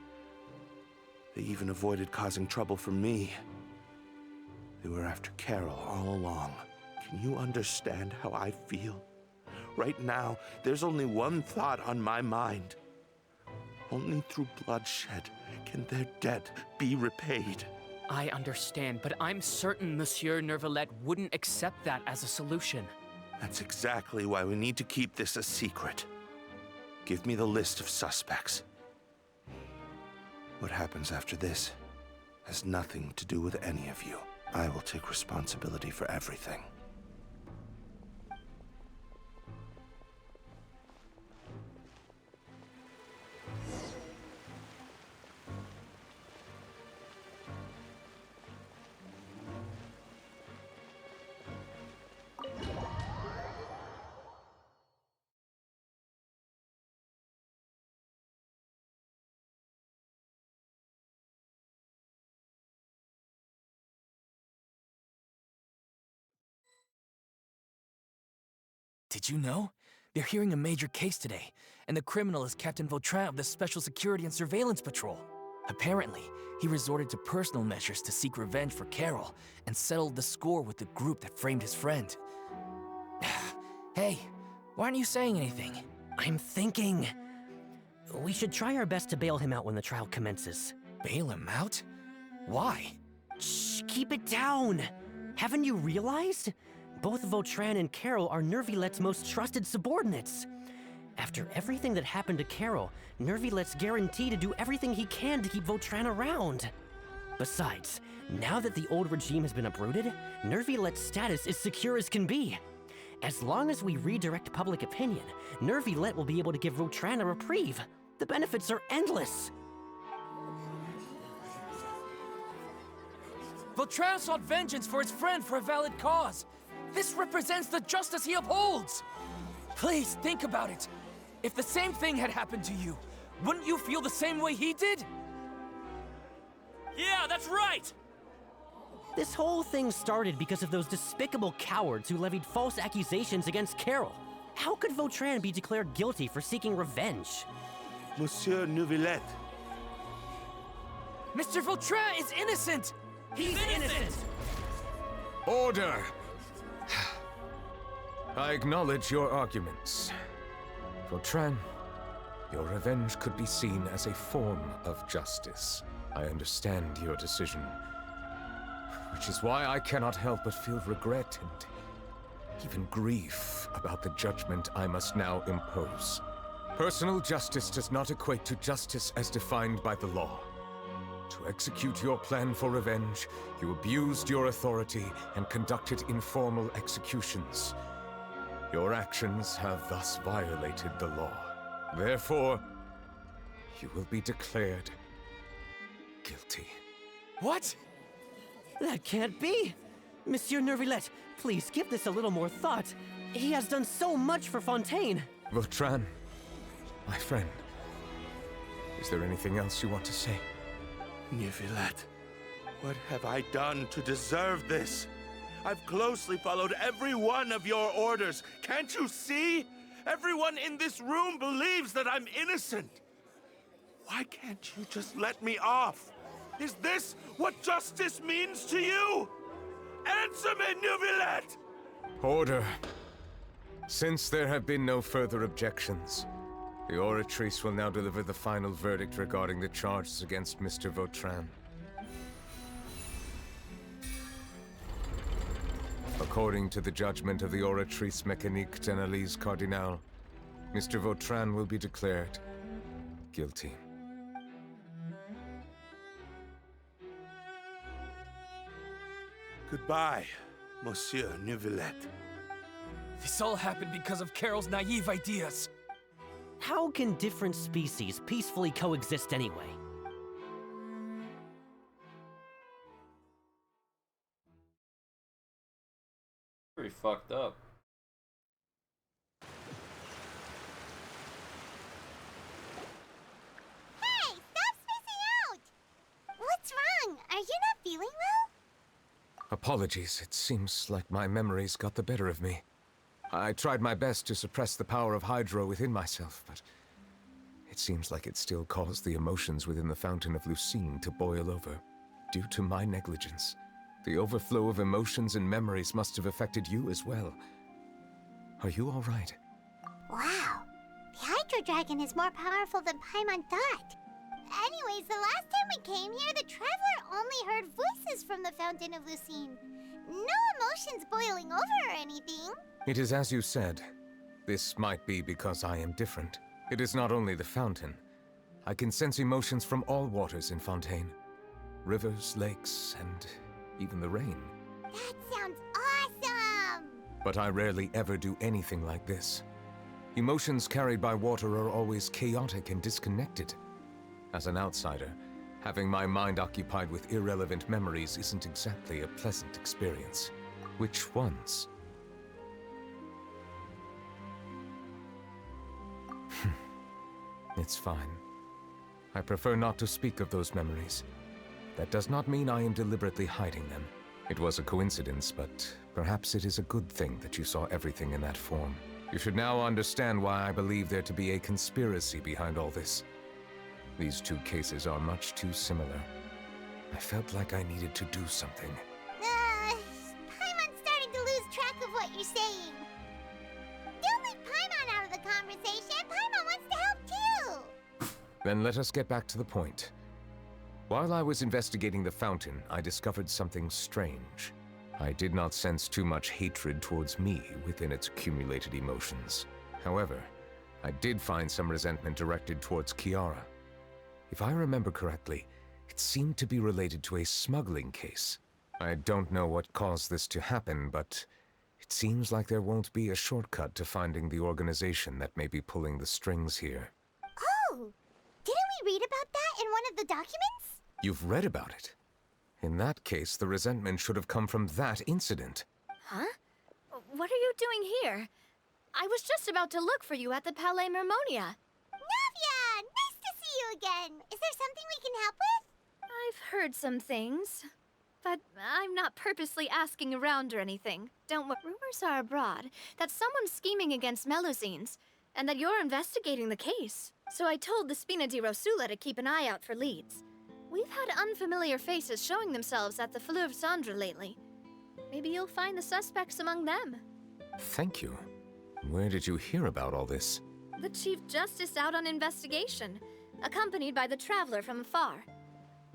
They even avoided causing trouble for me. They were after Carol all along. Can you understand how I feel? Right now, there's only one thought on my mind. Only through bloodshed can their debt be repaid. I understand, but I'm certain Monsieur Neuvillette wouldn't accept that as a solution. That's exactly why we need to keep this a secret. Give me the list of suspects. What happens after this has nothing to do with any of you. I will take responsibility for everything. Did you know? They're hearing a major case today, and the criminal is Captain Vautrin of the Special Security and Surveillance Patrol. Apparently, he resorted to personal measures to seek revenge for Carol and settled the score with the group that framed his friend. Hey, why aren't you saying anything? I'm thinking... we should try our best to bail him out when the trial commences. Bail him out? Why? Shh, keep it down! Haven't you realized? Both Vautrin and Carol are Neuvillette's most trusted subordinates. After everything that happened to Carol, Neuvillette's guaranteed to do everything he can to keep Vautrin around. Besides, now that the old regime has been uprooted, Neuvillette's status is secure as can be. As long as we redirect public opinion, Neuvillette will be able to give Vautrin a reprieve. The benefits are endless. Vautrin sought vengeance for his friend for a valid cause. This represents the justice he upholds. Please think about it. If the same thing had happened to you, wouldn't you feel the same way he did? Yeah, that's right! This whole thing started because of those despicable cowards who levied false accusations against Carol. How could Vautrin be declared guilty for seeking revenge? Monsieur Neuvillette. Mr. Vautrin is innocent! He's innocent! Order! I acknowledge your arguments. Vautrin, your revenge could be seen as a form of justice. I understand your decision, which is why I cannot help but feel regret and even grief about the judgment I must now impose. Personal justice does not equate to justice as defined by the law. To execute your plan for revenge, you abused your authority and conducted informal executions. Your actions have thus violated the law. Therefore, you will be declared guilty. What? That can't be! Monsieur Neuvillette, please give this a little more thought. He has done so much for Fontaine. Vautrin, my friend, is there anything else you want to say? Neuvillette, what have I done to deserve this? I've closely followed every one of your orders. Can't you see? Everyone in this room believes that I'm innocent. Why can't you just let me off? Is this what justice means to you? Answer me, Neuvillette! Order. Since there have been no further objections, the Oratrice will now deliver the final verdict regarding the charges against Mr. Vautrin. According to the judgment of the Oratrice Mécanique d'Analyse Cardinale, Mr. Vautrin will be declared guilty. Goodbye, Monsieur Neuvillette. This all happened because of Carol's naive ideas. How can different species peacefully coexist anyway? Pretty fucked up. Hey, stop spacing out! What's wrong? Are you not feeling well? Apologies, it seems like my memories got the better of me. I tried my best to suppress the power of Hydro within myself, but it seems like it still caused the emotions within the Fountain of Lucine to boil over, due to my negligence. The overflow of emotions and memories must have affected you as well. Are you all right? Wow, the Hydro Dragon is more powerful than Paimon thought. Anyways, the last time we came here, the Traveler only heard voices from the Fountain of Lucine. No emotions boiling over or anything. It is as you said. This might be because I am different. It is not only the fountain. I can sense emotions from all waters in Fontaine. Rivers, lakes, and even the rain. That sounds awesome! But I rarely ever do anything like this. Emotions carried by water are always chaotic and disconnected. As an outsider, having my mind occupied with irrelevant memories isn't exactly a pleasant experience. Which ones? It's fine. I prefer not to speak of those memories. That does not mean I am deliberately hiding them. It was a coincidence, but perhaps it is a good thing that you saw everything in that form. You should now understand why I believe there to be a conspiracy behind all this. These two cases are much too similar. I felt like I needed to do something. Paimon's starting to lose track of what you're saying. Don't leave Paimon out of the conversation. Paimon wants to help too. Then let us get back to the point. While I was investigating the fountain, I discovered something strange. I did not sense too much hatred towards me within its accumulated emotions. However, I did find some resentment directed towards Kiara. If I remember correctly, it seemed to be related to a smuggling case. I don't know what caused this to happen, but it seems like there won't be a shortcut to finding the organization that may be pulling the strings here. Oh! Didn't we read about that in one of the documents? You've read about it? In that case, the resentment should have come from that incident. Huh? What are you doing here? I was just about to look for you at the Palais Mermonia. Navia! Nice to see you again! Is there something we can help with? I've heard some things, but I'm not purposely asking around or anything. Don't worry. Rumors are abroad that someone's scheming against Melusines, and that you're investigating the case. So I told the Spina di Rosula to keep an eye out for leads. We've had unfamiliar faces showing themselves at the Fleuve Cendre lately. Maybe you'll find the suspects among them. Thank you. Where did you hear about all this? The Chief Justice out on investigation, accompanied by the Traveler from afar.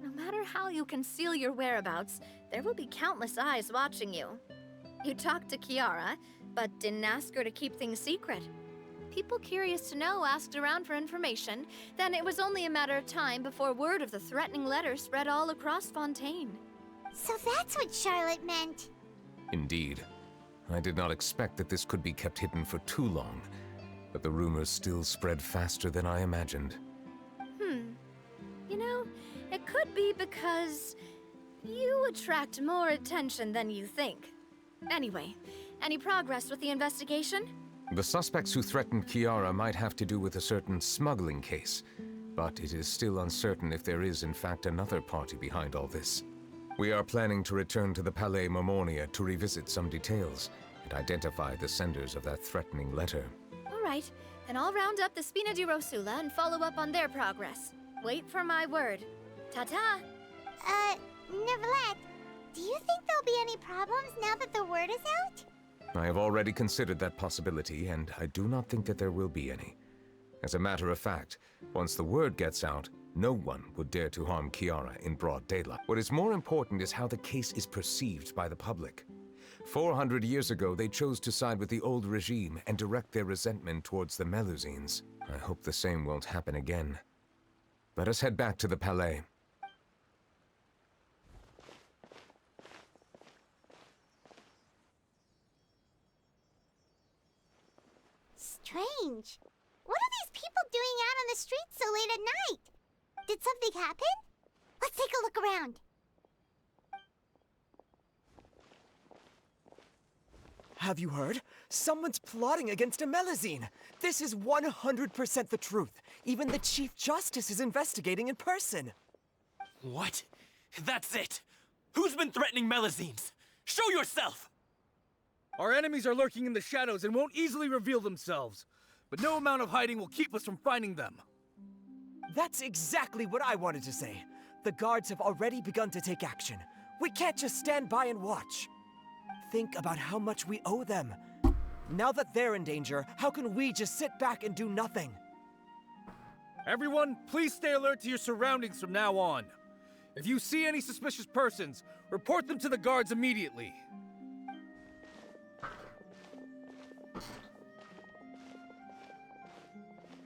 No matter how you conceal your whereabouts, there will be countless eyes watching you. You talked to Kiara, but didn't ask her to keep things secret. People curious to know asked around for information, then it was only a matter of time before word of the threatening letter spread all across Fontaine. So that's what Charlotte meant. Indeed. I did not expect that this could be kept hidden for too long, but the rumors still spread faster than I imagined. You know, it could be because you attract more attention than you think. Anyway, any progress with the investigation? The suspects who threatened Kiara might have to do with a certain smuggling case, but it is still uncertain if there is in fact another party behind all this. We are planning to return to the Palais Mermonia to revisit some details and identify the senders of that threatening letter. All right, then I'll round up the Spina di Rosula and follow up on their progress. Wait for my word. Ta-ta! Neuvillette, Do you think there'll be any problems now that the word is out? I have already considered that possibility, and I do not think that there will be any. As a matter of fact, once the word gets out, no one would dare to harm Kiara in broad daylight. What is more important is how the case is perceived by the public. 400 years ago, they chose to side with the old regime and direct their resentment towards the Melusines. I hope the same won't happen again. Let us head back to the Palais. Strange. What are these people doing out on the streets so late at night? Did something happen? Let's take a look around. Have you heard? Someone's plotting against a Melusine. This is 100% the truth. Even the Chief Justice is investigating in person. What? That's it! Who's been threatening Melusines? Show yourself! Our enemies are lurking in the shadows and won't easily reveal themselves. But no amount of hiding will keep us from finding them. That's exactly what I wanted to say. The guards have already begun to take action. We can't just stand by and watch. Think about how much we owe them. Now that they're in danger, how can we just sit back and do nothing? Everyone, please stay alert to your surroundings from now on. If you see any suspicious persons, report them to the guards immediately.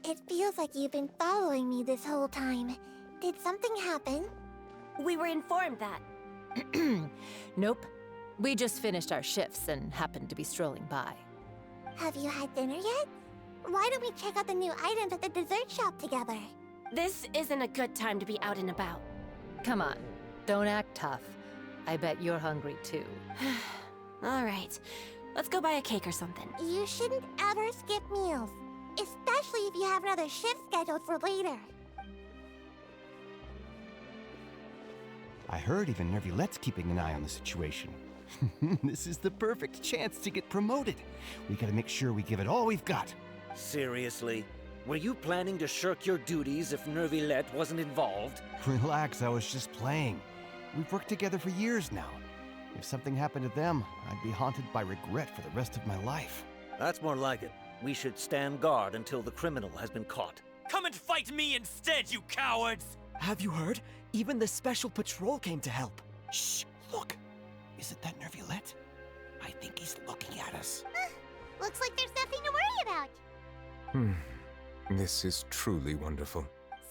It feels like you've been following me this whole time. Did something happen? We were informed that. Nope. We just finished our shifts and happened to be strolling by. Have you had dinner yet? Why don't we check out the new items at the dessert shop together? This isn't a good time to be out and about. Come on, don't act tough. I bet you're hungry too. All right, let's go buy a cake or something. You shouldn't ever skip meals, especially if you have another shift scheduled for later. I heard even Neuvillette's keeping an eye on the situation. This is the perfect chance to get promoted. We gotta make sure we give it all we've got. Seriously? Were you planning to shirk your duties if Neuvillette wasn't involved? Relax, I was just playing. We've worked together for years now. If something happened to them, I'd be haunted by regret for the rest of my life. That's more like it. We should stand guard until the criminal has been caught. Come and fight me instead, you cowards! Have you heard? Even the Special Patrol came to help. Shh, look! Isn't that Neuvillette? I think he's looking at us. Looks like there's nothing to worry about. This is truly wonderful.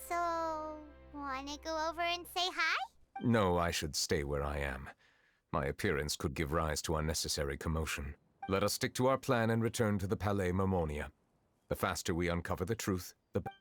So, wanna go over and say hi? No, I should stay where I am. My appearance could give rise to unnecessary commotion. Let us stick to our plan and return to the Palais Mermonia. The faster we uncover the truth, the better.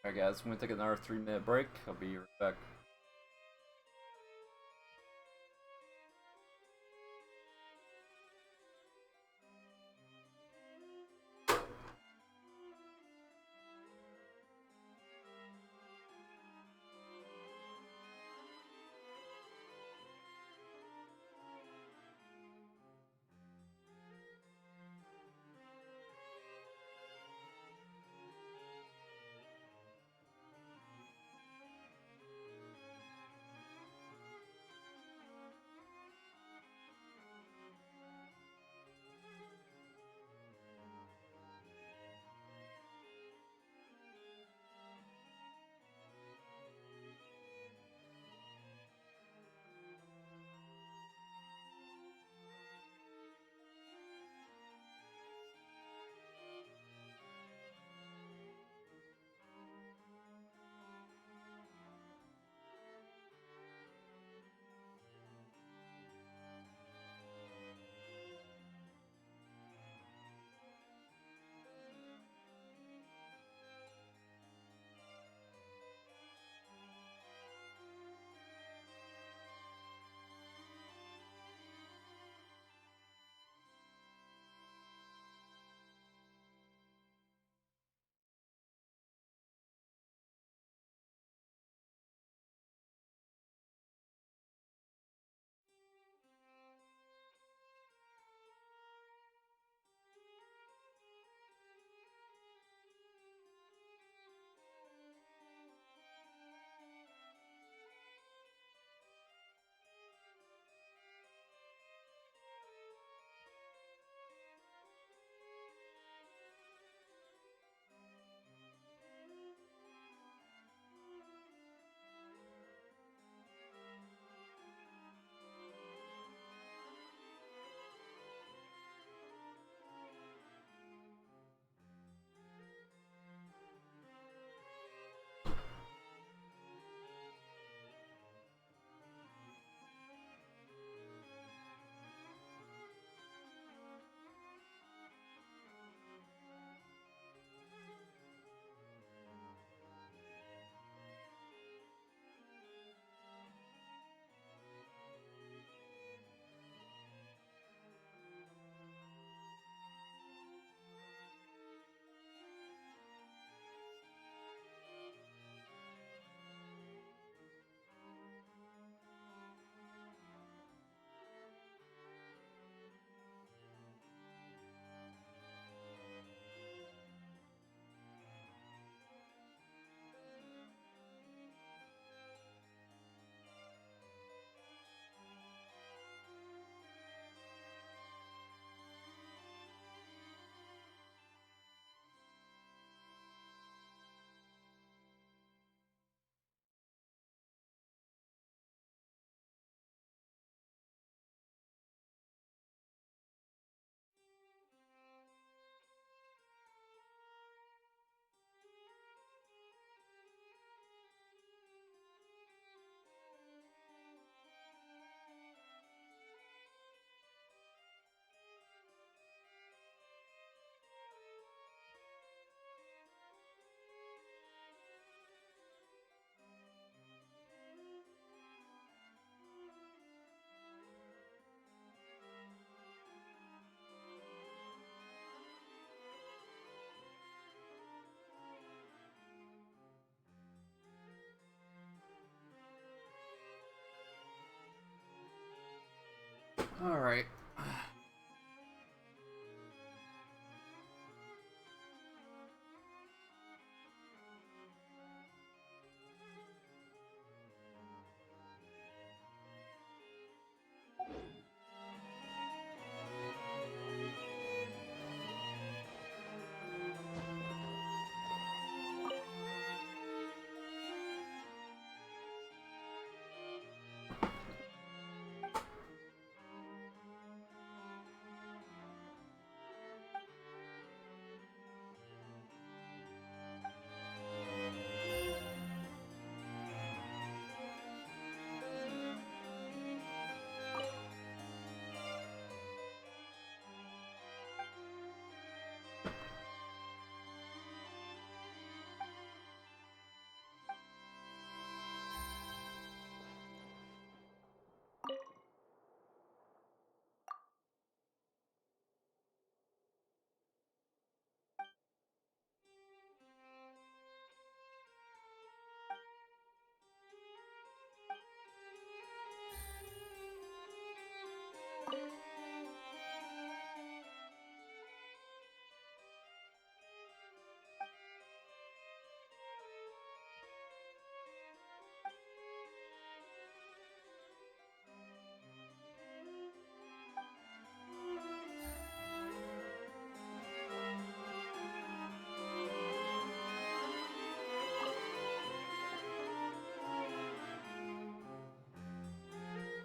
Alright guys, I'm gonna take another 3-minute break. I'll be right back. Alright.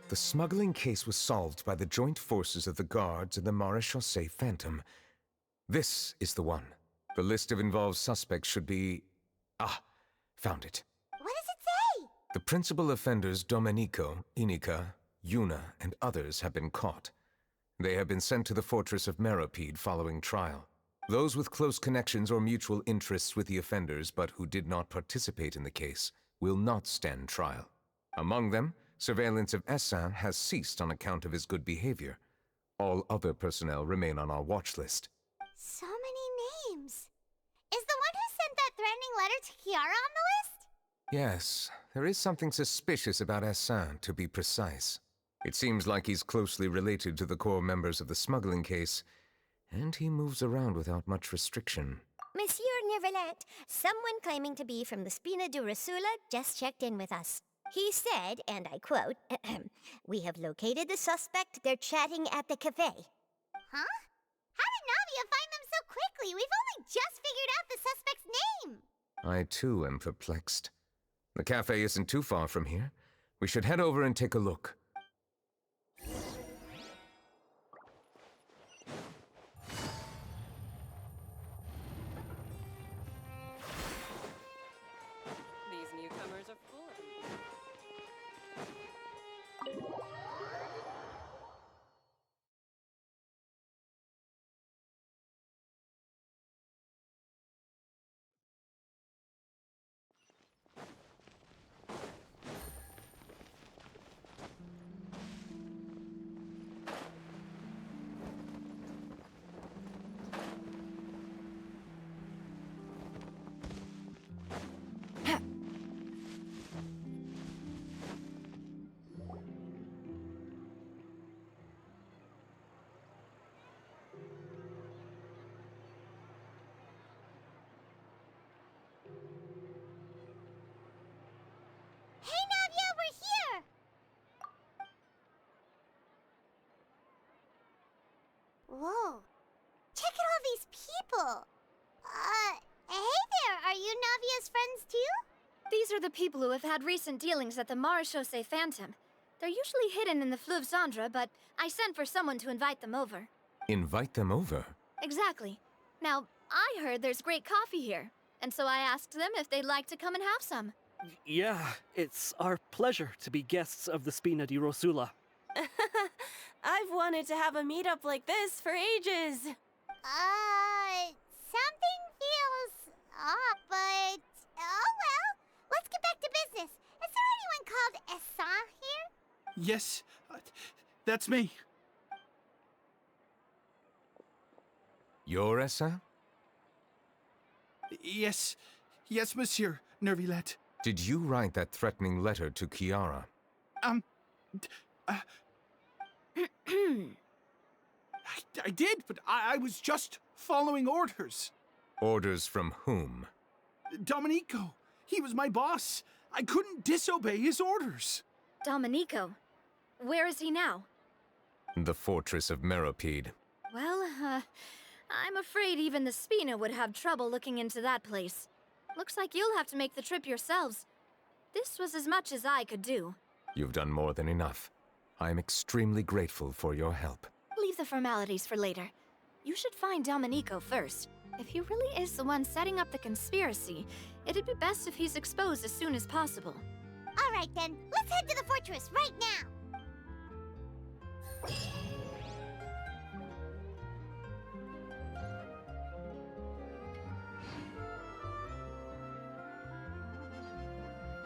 The smuggling case was solved by the joint forces of the guards and the Maréchaussée Phantom. This is the one. The list of involved suspects should be... Ah, found it. What does it say? The principal offenders Domenico, Inica, Yuna, and others have been caught. They have been sent to the fortress of Meropide following trial. Those with close connections or mutual interests with the offenders but who did not participate in the case will not stand trial. Among them, surveillance of Essin has ceased on account of his good behavior. All other personnel remain on our watch list. So many names. Is the one who sent that threatening letter to Kiara on the list? Yes, there is something suspicious about Essin, to be precise. It seems like he's closely related to the core members of the smuggling case, and he moves around without much restriction. Monsieur Neuvillette, someone claiming to be from the Spina di Rosula just checked in with us. He said, and I quote, "We have located the suspect. They're chatting at the cafe." Huh? How did Navia find them so quickly? We've only just figured out the suspect's name. I too am perplexed. The cafe isn't too far from here. We should head over and take a look. These newcomers are full of them. Hey, Navia, we're here! Whoa. Check out all these people. Hey there, are you Navia's friends too? These are the people who have had recent dealings at the Maréchaussée Phantom. They're usually hidden in the Fleuve Cendre, but I sent for someone to invite them over. Invite them over? Exactly. Now, I heard there's great coffee here, and so I asked them if they'd like to come and have some. Yeah, it's our pleasure to be guests of the Spina di Rosula. I've wanted to have a meetup like this for ages. Something feels off, but oh well. Let's get back to business. Is there anyone called Essin here? Yes, that's me. You're Essin? Yes, monsieur Neuvillette. Did you write that threatening letter to Kiara? I did, but I was just following orders. Orders from whom? Domenico. He was my boss. I couldn't disobey his orders. Domenico. Where is he now? The fortress of Meropide. Well, I'm afraid even the Spina would have trouble looking into that place. Looks like you'll have to make the trip yourselves. This was as much as I could do. You've done more than enough. I am extremely grateful for your help. Leave the formalities for later. You should find Domenico first. If he really is the one setting up the conspiracy, it'd be best if he's exposed as soon as possible. All right then, let's head to the fortress right now.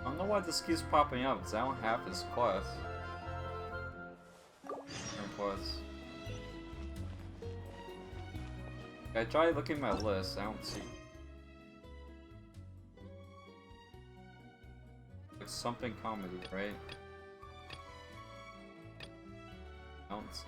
I don't know why this keeps popping up, because I don't have his quest. I tried looking at my list, I don't see. Like something comedy, right? I don't see.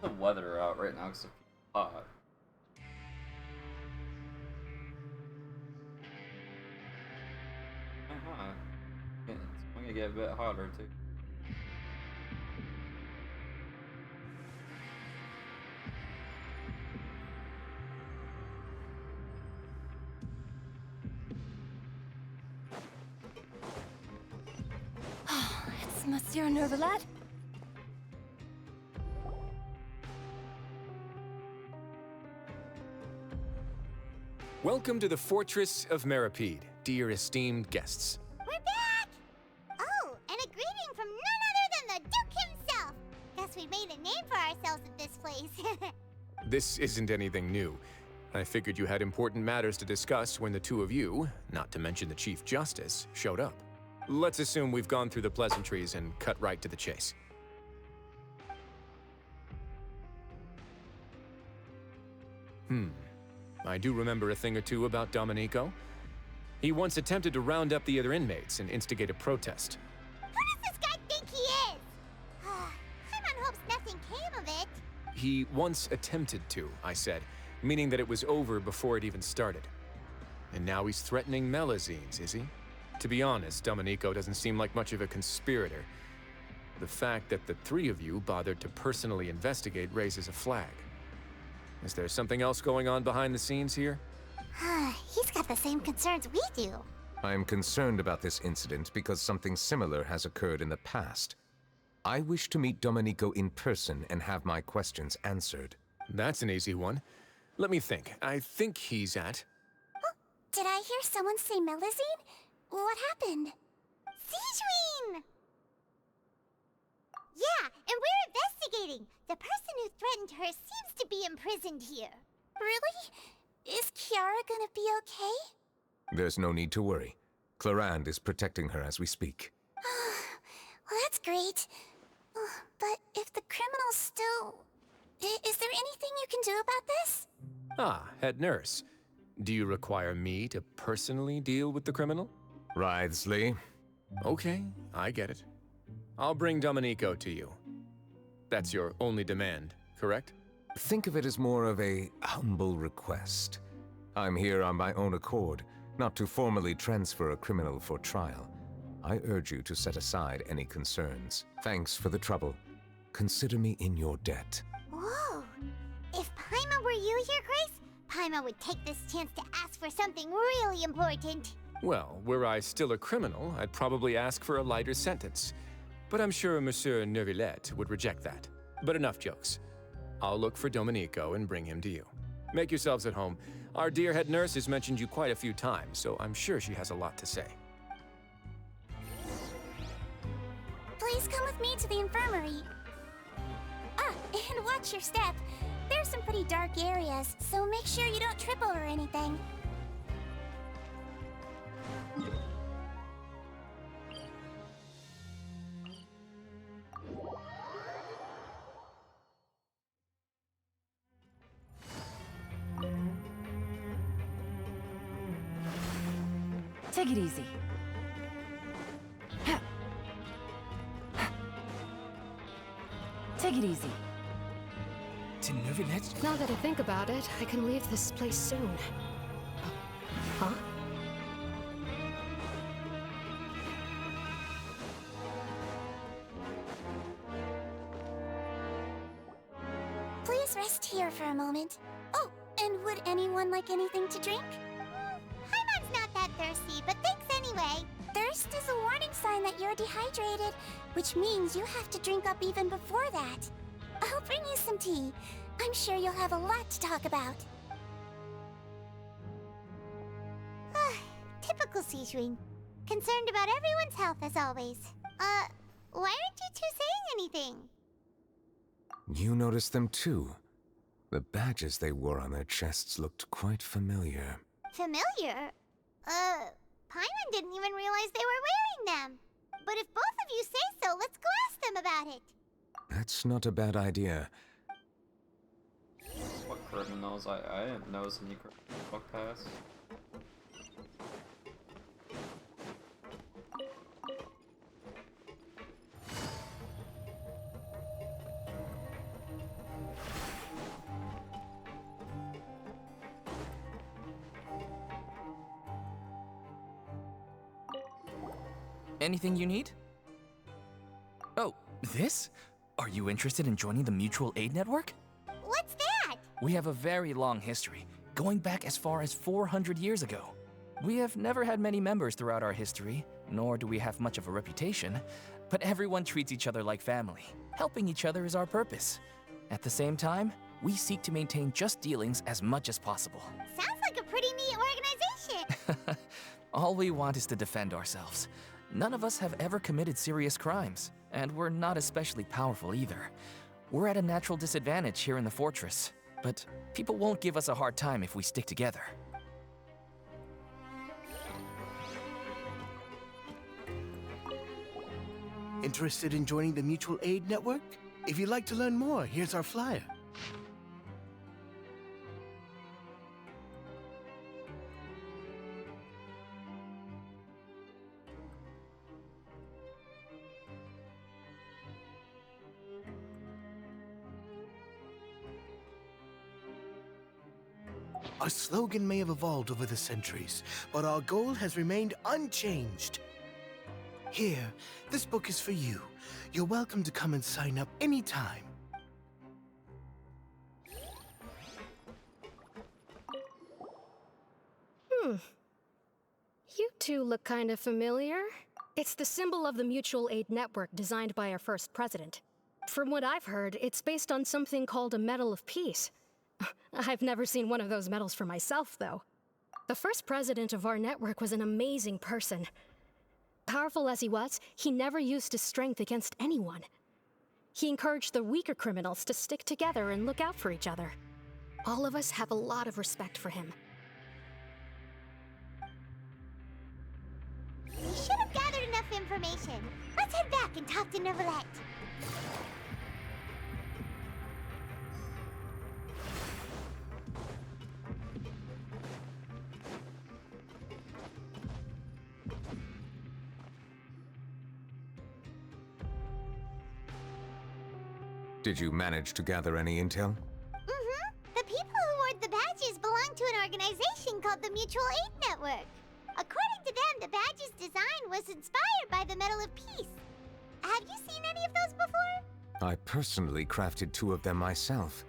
The weather out right now because it's hot. It's gonna get a bit hotter too. It's Monsieur Neuvillette. Welcome to the Fortress of Meropide, dear esteemed guests. We're back! Oh, and a greeting from none other than the Duke himself. Guess we made a name for ourselves at this place. This isn't anything new. I figured you had important matters to discuss when the two of you, not to mention the Chief Justice, showed up. Let's assume we've gone through the pleasantries and cut right to the chase. I do remember a thing or two about Domenico. He once attempted to round up the other inmates and instigate a protest. Who does this guy think he is? Paimon hopes nothing came of it. He once attempted to, I said, meaning that it was over before it even started. And now he's threatening Melazines, is he? To be honest, Domenico doesn't seem like much of a conspirator. The fact that the three of you bothered to personally investigate raises a flag. Is there something else going on behind the scenes here? He's got the same concerns we do. I am concerned about this incident because something similar has occurred in the past. I wish to meet Domenico in person and have my questions answered. That's an easy one. Let me think. I think he's at... Oh, did I hear someone say Melazine? What happened? Sigewine! Yeah, and we're investigating. The person who threatened her seems to be imprisoned here. Really? Is Kiara gonna be okay? There's no need to worry. Clarande is protecting her as we speak. Well, that's great. But if the criminal's still... Is there anything you can do about this? Ah, head nurse. Do you require me to personally deal with the criminal? Wriothesley. Okay, I get it. I'll bring Domenico to you. That's your only demand, correct? Think of it as more of a humble request. I'm here on my own accord, not to formally transfer a criminal for trial. I urge you to set aside any concerns. Thanks for the trouble. Consider me in your debt. Whoa! If Paimon were you here, Grace, Paimon would take this chance to ask for something really important. Well, were I still a criminal, I'd probably ask for a lighter sentence. But I'm sure Monsieur Neuvillette would reject that. But enough jokes. I'll look for Domenico and bring him to you. Make yourselves at home. Our dear head nurse has mentioned you quite a few times, so I'm sure she has a lot to say. Please come with me to the infirmary. Ah, and watch your step. There's some pretty dark areas, so make sure you don't trip over anything. Take it easy. Take it easy. To Neuvillette? Now that I think about it, I can leave this place soon. Huh? Please rest here for a moment. Oh, and would anyone like anything to drink? Paimon's not that thirsty, but thanks anyway. Thirst is a warning sign that you're dehydrated, which means you have to drink up even before that. I'll bring you some tea. I'm sure you'll have a lot to talk about. Typical Sijun. Concerned about everyone's health as always. Why aren't you two saying anything? You noticed them too. The badges they wore on their chests looked quite familiar. Familiar? Paimon didn't even realize they were wearing them. But if both of you say so, let's go ask them about it. That's not a bad idea. What criminals? I didn't notice any criminals walk past. Anything you need? Oh, this? Are you interested in joining the Mutual Aid Network? What's that? We have a very long history, going back as far as 400 years ago. We have never had many members throughout our history, nor do we have much of a reputation, but everyone treats each other like family. Helping each other is our purpose. At the same time, we seek to maintain just dealings as much as possible. Sounds like a pretty neat organization. All we want is to defend ourselves. None of us have ever committed serious crimes, and we're not especially powerful either. We're at a natural disadvantage here in the fortress, but people won't give us a hard time if we stick together. Interested in joining the Mutual Aid Network? If you'd like to learn more, here's our flyer. Our slogan may have evolved over the centuries, but our goal has remained unchanged. Here, this book is for you. You're welcome to come and sign up anytime. You two look kind of familiar. It's the symbol of the Mutual Aid Network designed by our first president. From what I've heard, it's based on something called a Medal of Peace. I've never seen one of those medals for myself, though. The first president of our network was an amazing person. Powerful as he was, he never used his strength against anyone. He encouraged the weaker criminals to stick together and look out for each other. All of us have a lot of respect for him. We should have gathered enough information. Let's head back and talk to Neuvillette. Did you manage to gather any intel? The people who wore the badges belong to an organization called the Mutual Aid Network. According to them, the badge's design was inspired by the Medal of Peace. Have you seen any of those before? I personally crafted 2 of them myself.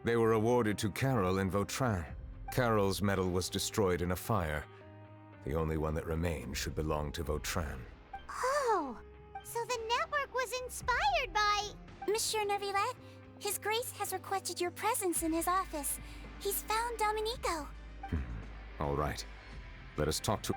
They were awarded to Carol in Vautrin. Carol's medal was destroyed in a fire. The only one that remained should belong to Vautrin. Oh, so the network was inspired by... Monsieur Neuvillette, His Grace has requested your presence in his office. He's found Domenico. All right. Let us talk to...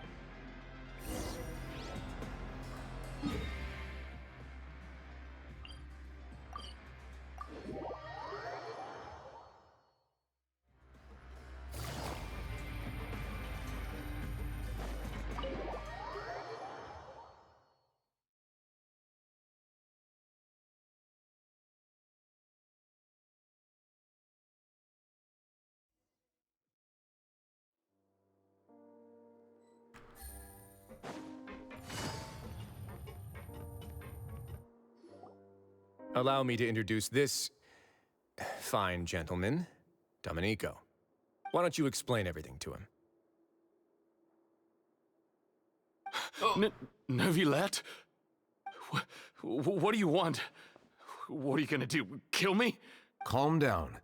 Allow me to introduce this fine gentleman, Domenico. Why don't you explain everything to him? Neuvillette? What do you want? What are you gonna do? Kill me? Calm down.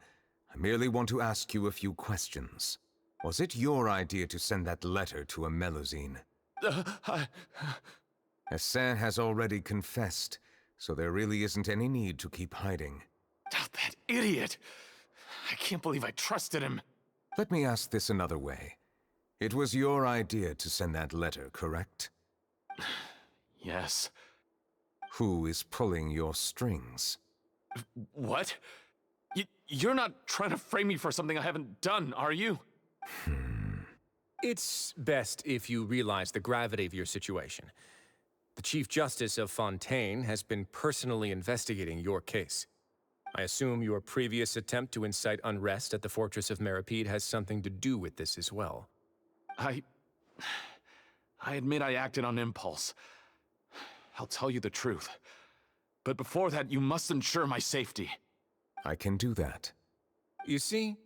I merely want to ask you a few questions. Was it your idea to send that letter to a Melusine? Hassan has already confessed, so there really isn't any need to keep hiding. That idiot! I can't believe I trusted him. Let me ask this another way. It was your idea to send that letter, correct? Yes. Who is pulling your strings? What? You're not trying to frame me for something I haven't done, are you? It's best if you realize the gravity of your situation. The Chief Justice of Fontaine has been personally investigating your case. I assume your previous attempt to incite unrest at the Fortress of Meripede has something to do with this as well. I admit I acted on impulse. I'll tell you the truth. But before that, you must ensure my safety. I can do that. You see,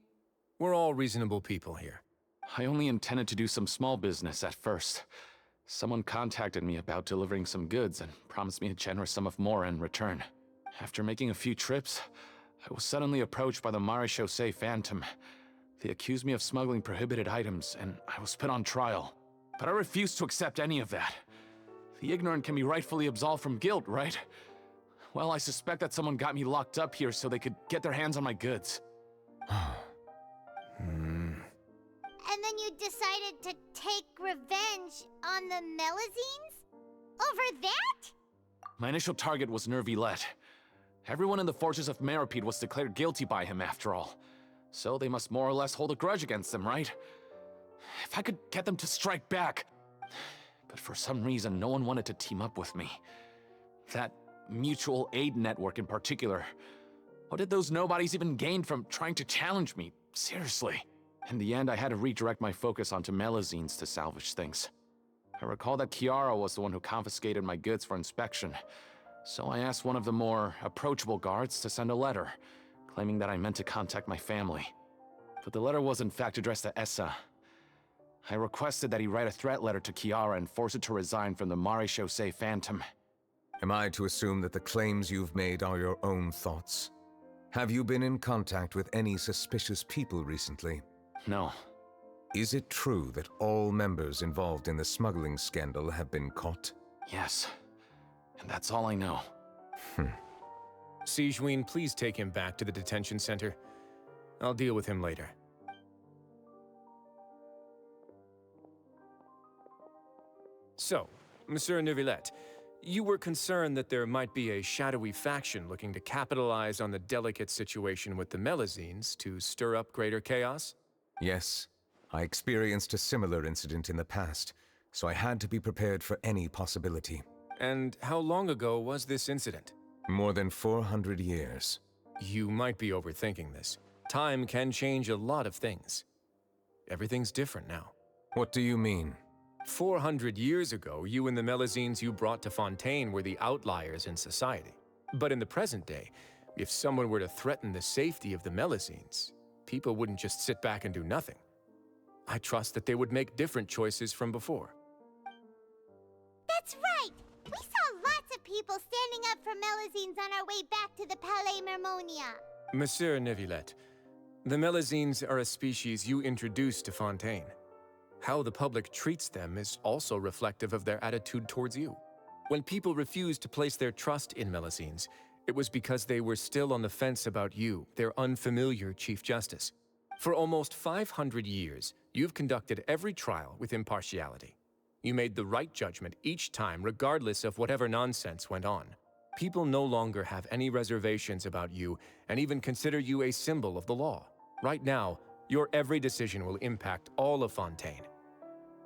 we're all reasonable people here. I only intended to do some small business at first. Someone contacted me about delivering some goods and promised me a generous sum of more in return. After making a few trips, I was suddenly approached by the Marechaussee Phantom. They accused me of smuggling prohibited items, and I was put on trial. But I refused to accept any of that. The ignorant can be rightfully absolved from guilt, right? Well, I suspect that someone got me locked up here so they could get their hands on my goods. And then you decided to take revenge on the Melusines? Over that? My initial target was Neuvillette. Everyone in the Fortress of Meripede was declared guilty by him, after all. So they must more or less hold a grudge against him, right? If I could get them to strike back. But for some reason, no one wanted to team up with me. That mutual aid network in particular. What did those nobodies even gain from trying to challenge me? Seriously. In the end, I had to redirect my focus onto Melusines to salvage things. I recall that Chiara was the one who confiscated my goods for inspection, so I asked one of the more approachable guards to send a letter, claiming that I meant to contact my family. But the letter was in fact addressed to Essa. I requested that he write a threat letter to Chiara and force her to resign from the Marechaussee Phantom. Am I to assume that the claims you've made are your own thoughts? Have you been in contact with any suspicious people recently? No. Is it true that all members involved in the smuggling scandal have been caught? Yes. And that's all I know. Sigewinne, please take him back to the detention center. I'll deal with him later. So, Monsieur Neuvillette, you were concerned that there might be a shadowy faction looking to capitalize on the delicate situation with the Melusines to stir up greater chaos? Yes. I experienced a similar incident in the past, so I had to be prepared for any possibility. And how long ago was this incident? More than 400 years. You might be overthinking this. Time can change a lot of things. Everything's different now. What do you mean? 400 years ago, you and the Melusines you brought to Fontaine were the outliers in society. But in the present day, if someone were to threaten the safety of the Melusines, people wouldn't just sit back and do nothing. I trust that they would make different choices from before. That's right! We saw lots of people standing up for Melusines on our way back to the Palais Mermonia. Monsieur Neuvillette, the Melusines are a species you introduced to Fontaine. How the public treats them is also reflective of their attitude towards you. When people refused to place their trust in Melusines, it was because they were still on the fence about you, their unfamiliar Chief Justice. For almost 500 years, you've conducted every trial with impartiality. You made the right judgment each time, regardless of whatever nonsense went on. People no longer have any reservations about you and even consider you a symbol of the law. Right now, your every decision will impact all of Fontaine.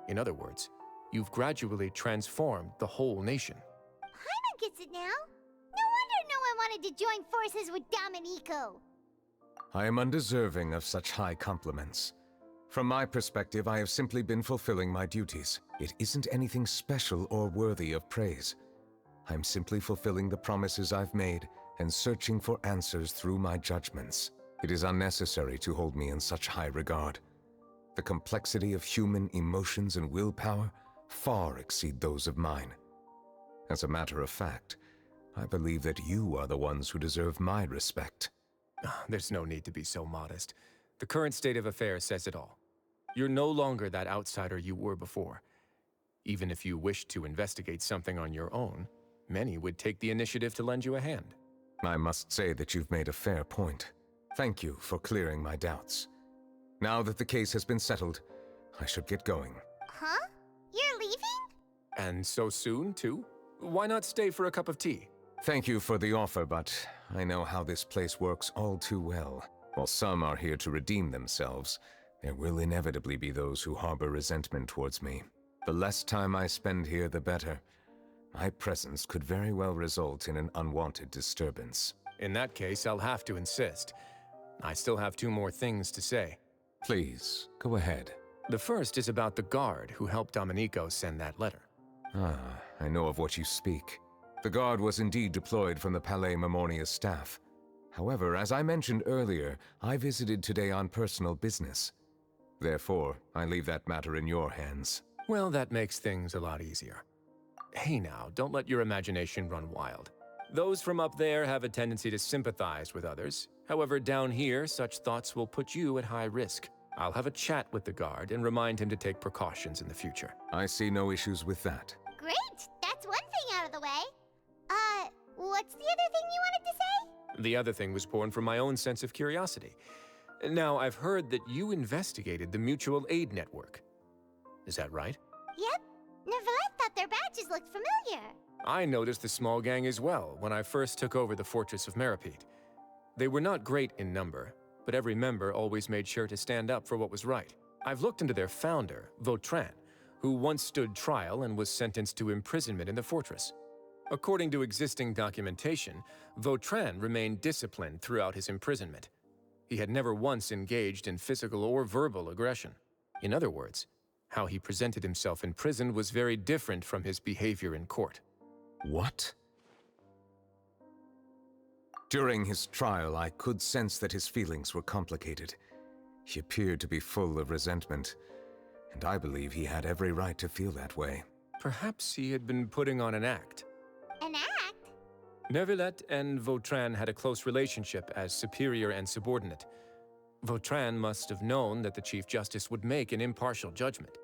In other words, you've gradually transformed the whole nation. Paimon gets it now. No wonder no one wanted to join forces with Domenico. I am undeserving of such high compliments. From my perspective, I have simply been fulfilling my duties. It isn't anything special or worthy of praise. I'm simply fulfilling the promises I've made and searching for answers through my judgments. It is unnecessary to hold me in such high regard. The complexity of human emotions and willpower far exceed those of mine. As a matter of fact, I believe that you are the ones who deserve my respect. There's no need to be so modest. The current state of affairs says it all. You're no longer that outsider you were before. Even if you wished to investigate something on your own, many would take the initiative to lend you a hand. I must say that you've made a fair point. Thank you for clearing my doubts. Now that the case has been settled, I should get going. Huh? You're leaving? And so soon, too? Why not stay for a cup of tea? Thank you for the offer, but I know how this place works all too well. While some are here to redeem themselves, there will inevitably be those who harbor resentment towards me. The less time I spend here, the better. My presence could very well result in an unwanted disturbance. In that case, I'll have to insist. I still have 2 more things to say. Please, go ahead. The first is about the guard who helped Domenico send that letter. Ah, I know of what you speak. The guard was indeed deployed from the Palais Memoria's staff. However, as I mentioned earlier, I visited today on personal business. Therefore, I leave that matter in your hands. Well, that makes things a lot easier. Hey now, don't let your imagination run wild. Those from up there have a tendency to sympathize with others. However, down here, such thoughts will put you at high risk. I'll have a chat with the guard and remind him to take precautions in the future. I see no issues with that. Great! That's one thing out of the way. What's the other thing you wanted to say? The other thing was born from my own sense of curiosity. Now, I've heard that you investigated the mutual aid network. Is that right? Yep. Neuvillette thought their badges looked familiar. I noticed the small gang as well when I first took over the fortress of Meropide. They were not great in number, but every member always made sure to stand up for what was right. I've looked into their founder, Vautrin, who once stood trial and was sentenced to imprisonment in the fortress. According to existing documentation, Vautrin remained disciplined throughout his imprisonment. He had never once engaged in physical or verbal aggression. In other words, how he presented himself in prison was very different from his behavior in court. What? During his trial, I could sense that his feelings were complicated. He appeared to be full of resentment, and I believe he had every right to feel that way. Perhaps he had been putting on an act. An act? Neuvillette and Vautrin had a close relationship as superior and subordinate. Vautrin must have known that the Chief Justice would make an impartial judgment.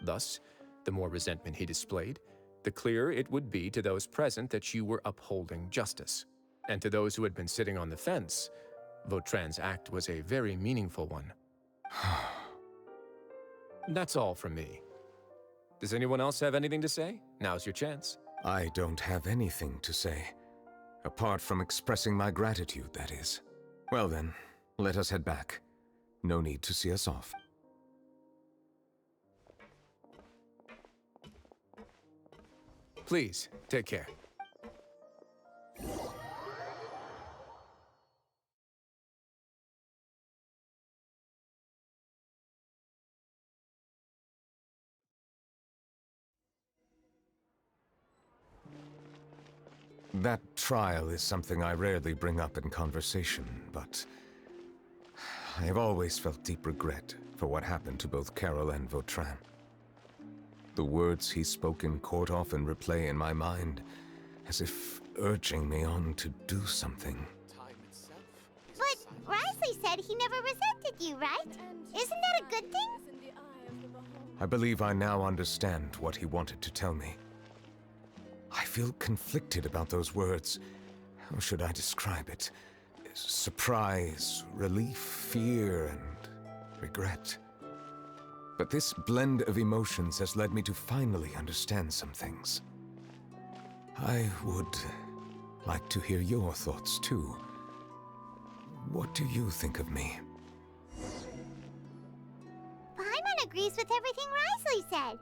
Thus, the more resentment he displayed, the clearer it would be to those present that you were upholding justice. And to those who had been sitting on the fence, Vautrin's act was a very meaningful one. That's all from me. Does anyone else have anything to say? Now's your chance. I don't have anything to say. Apart from expressing my gratitude, that is. Well then, let us head back. No need to see us off. Please, take care. That trial is something I rarely bring up in conversation, but I have always felt deep regret for what happened to both Carol and Vautrin. The words he spoke in court often replay in my mind, as if urging me on to do something. But Risley said he never resented you, right? Isn't that a good thing? I believe I now understand what he wanted to tell me. I feel conflicted about those words. How should I describe it? Surprise, relief, fear, and regret. But this blend of emotions has led me to finally understand some things. I would like to hear your thoughts, too. What do you think of me? Paimon agrees with everything Risley said.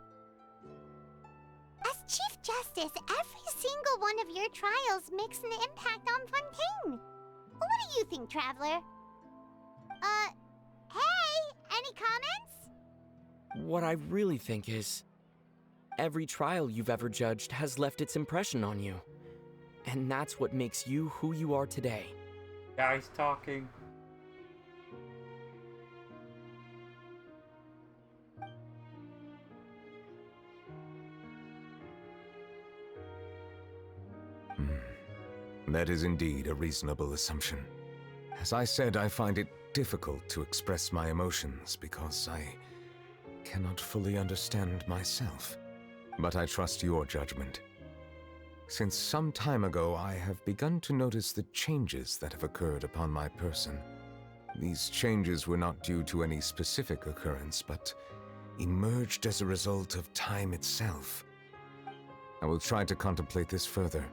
As Chief Justice, every single one of your trials makes an impact on Fontaine. What do you think, Traveler? Hey, any comments? What I really think is, every trial you've ever judged has left its impression on you. And that's what makes you who you are today. Guys talking. That is indeed a reasonable assumption. As I said, I find it difficult to express my emotions because I cannot fully understand myself. But I trust your judgment. Since some time ago, I have begun to notice the changes that have occurred upon my person. These changes were not due to any specific occurrence, but emerged as a result of time itself. I will try to contemplate this further.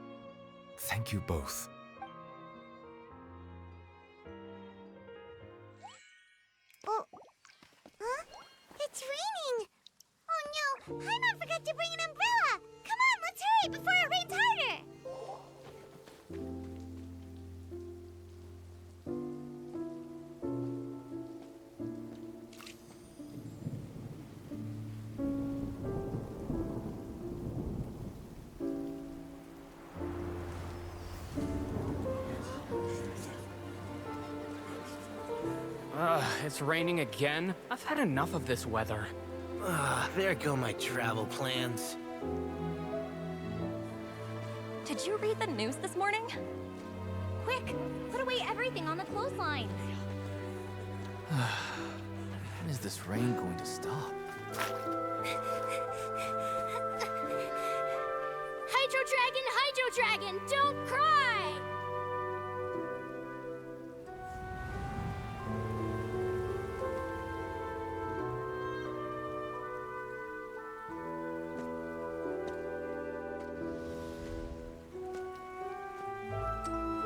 Thank you both. Oh, huh? It's raining! Oh no, Paimon forgot to bring an umbrella! Come on, let's hurry before it rains harder! It's raining again? I've had enough of this weather. There go my travel plans. Did you read the news this morning? Quick, put away everything on the clothesline. When is this rain going to stop? Hydro Dragon, don't cry!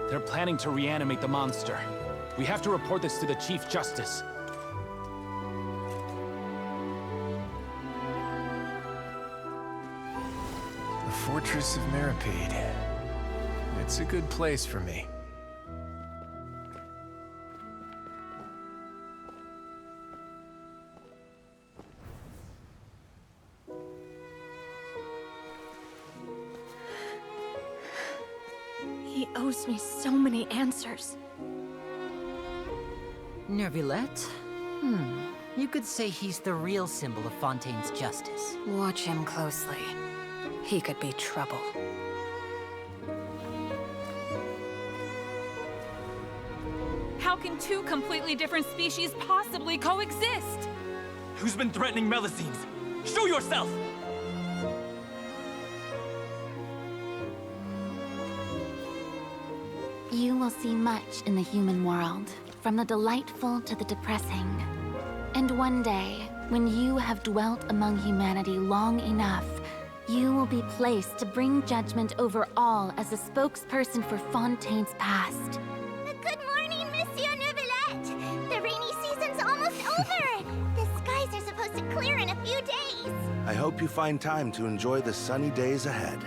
They're planning to reanimate the monster. We have to report this to the Chief Justice. The Fortress of Meripede. It's a good place for me. He owes me so many answers. Neuvillette? You could say he's the real symbol of Fontaine's justice. Watch him closely. He could be trouble. How can two completely different species possibly coexist? Who's been threatening Melusines? Show yourself! You will see much in the human world, from the delightful to the depressing. And one day, when you have dwelt among humanity long enough, you will be placed to bring judgment over all as a spokesperson for Fontaine's past. Good morning, Monsieur Neuvillette! The rainy season's almost over! The skies are supposed to clear in a few days! I hope you find time to enjoy the sunny days ahead.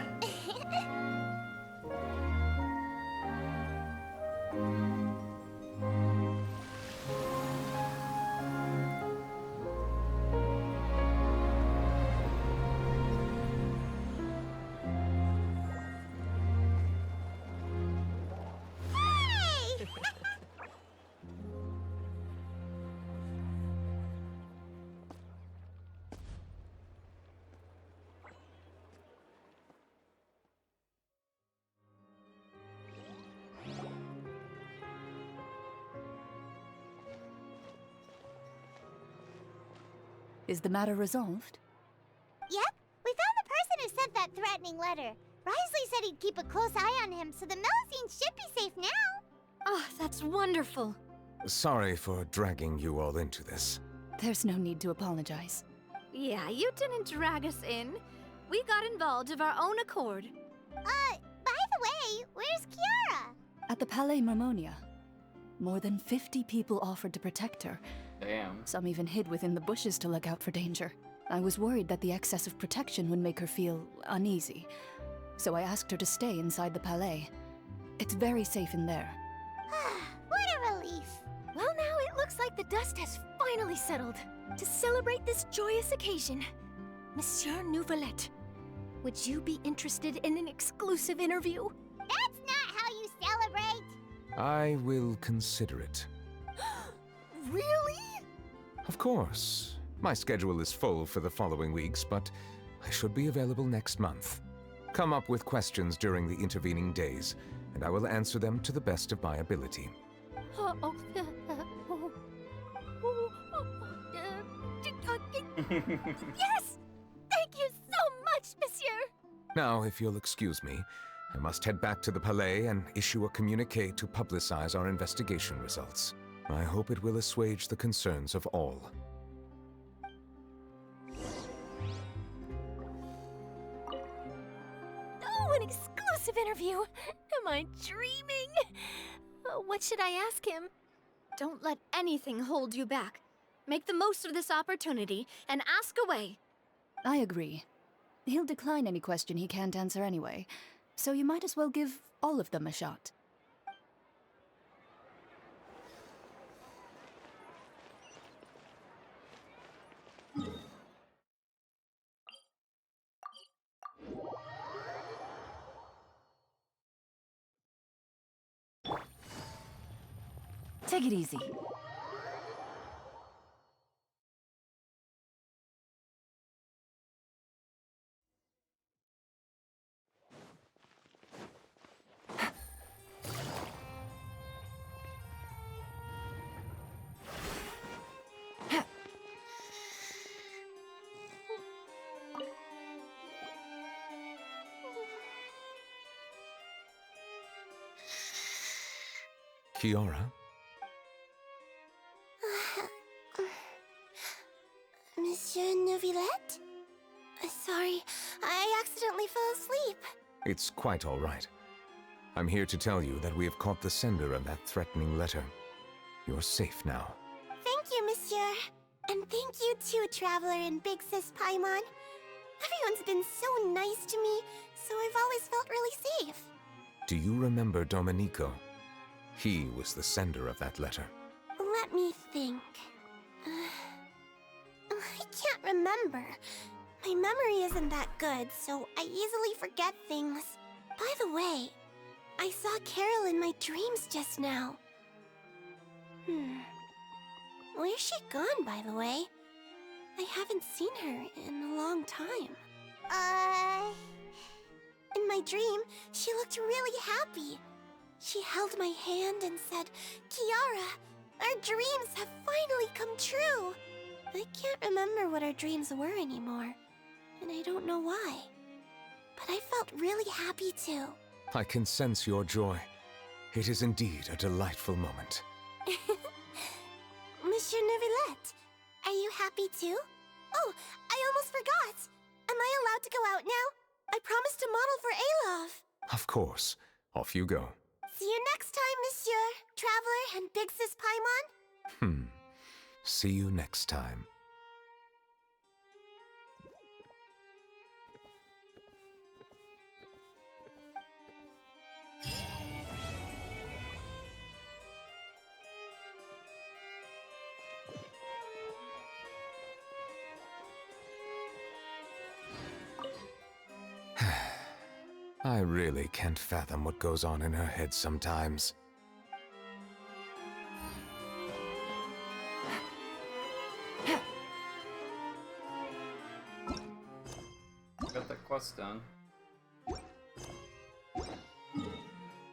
Is the matter resolved? Yep, we found the person who sent that threatening letter. Risley said he'd keep a close eye on him, so the Melusines should be safe now. Oh, that's wonderful. Sorry for dragging you all into this. There's no need to apologize. Yeah, you didn't drag us in. We got involved of our own accord. By the way, where's Kiara? At the Palais Marmonia. More than 50 people offered to protect her. Damn. Some even hid within the bushes to look out for danger. I was worried that the excess of protection would make her feel uneasy. So I asked her to stay inside the Palais. It's very safe in there. What a relief. Well, now it looks like the dust has finally settled. To celebrate this joyous occasion, Monsieur Neuvillette, would you be interested in an exclusive interview? That's not how you celebrate! I will consider it. Really? Of course. My schedule is full for the following weeks, but I should be available next month. Come up with questions during the intervening days, and I will answer them to the best of my ability. Yes! Thank you so much, Monsieur! Now, if you'll excuse me, I must head back to the Palais and issue a communique to publicize our investigation results. I hope it will assuage the concerns of all. Oh, an exclusive interview! Am I dreaming? What should I ask him? Don't let anything hold you back. Make the most of this opportunity and ask away. I agree. He'll decline any question he can't answer anyway, so you might as well give all of them a shot. Take it easy. Kiara? Monsieur Neuvillette? Sorry, I accidentally fell asleep. It's quite all right. I'm here to tell you that we have caught the sender of that threatening letter. You're safe now. Thank you, Monsieur. And thank you too, Traveler and Big Sis Paimon. Everyone's been so nice to me, so I've always felt really safe. Do you remember Domenico? He was the sender of that letter. Let me think. I can't remember. My memory isn't that good, so I easily forget things. By the way, I saw Carol in my dreams just now. Where's she gone, by the way? I haven't seen her in a long time. In my dream, she looked really happy. She held my hand and said, "Kiara, our dreams have finally come true." I can't remember what our dreams were anymore, and I don't know why. But I felt really happy too. I can sense your joy. It is indeed a delightful moment. Monsieur Neuvillette, are you happy too? Oh, I almost forgot. Am I allowed to go out now? I promised to model for Alov. Of course. Off you go. See you next time, Monsieur, Traveler, and Big Sis Paimon. See you next time. I really can't fathom what goes on in her head sometimes. Got the quest done.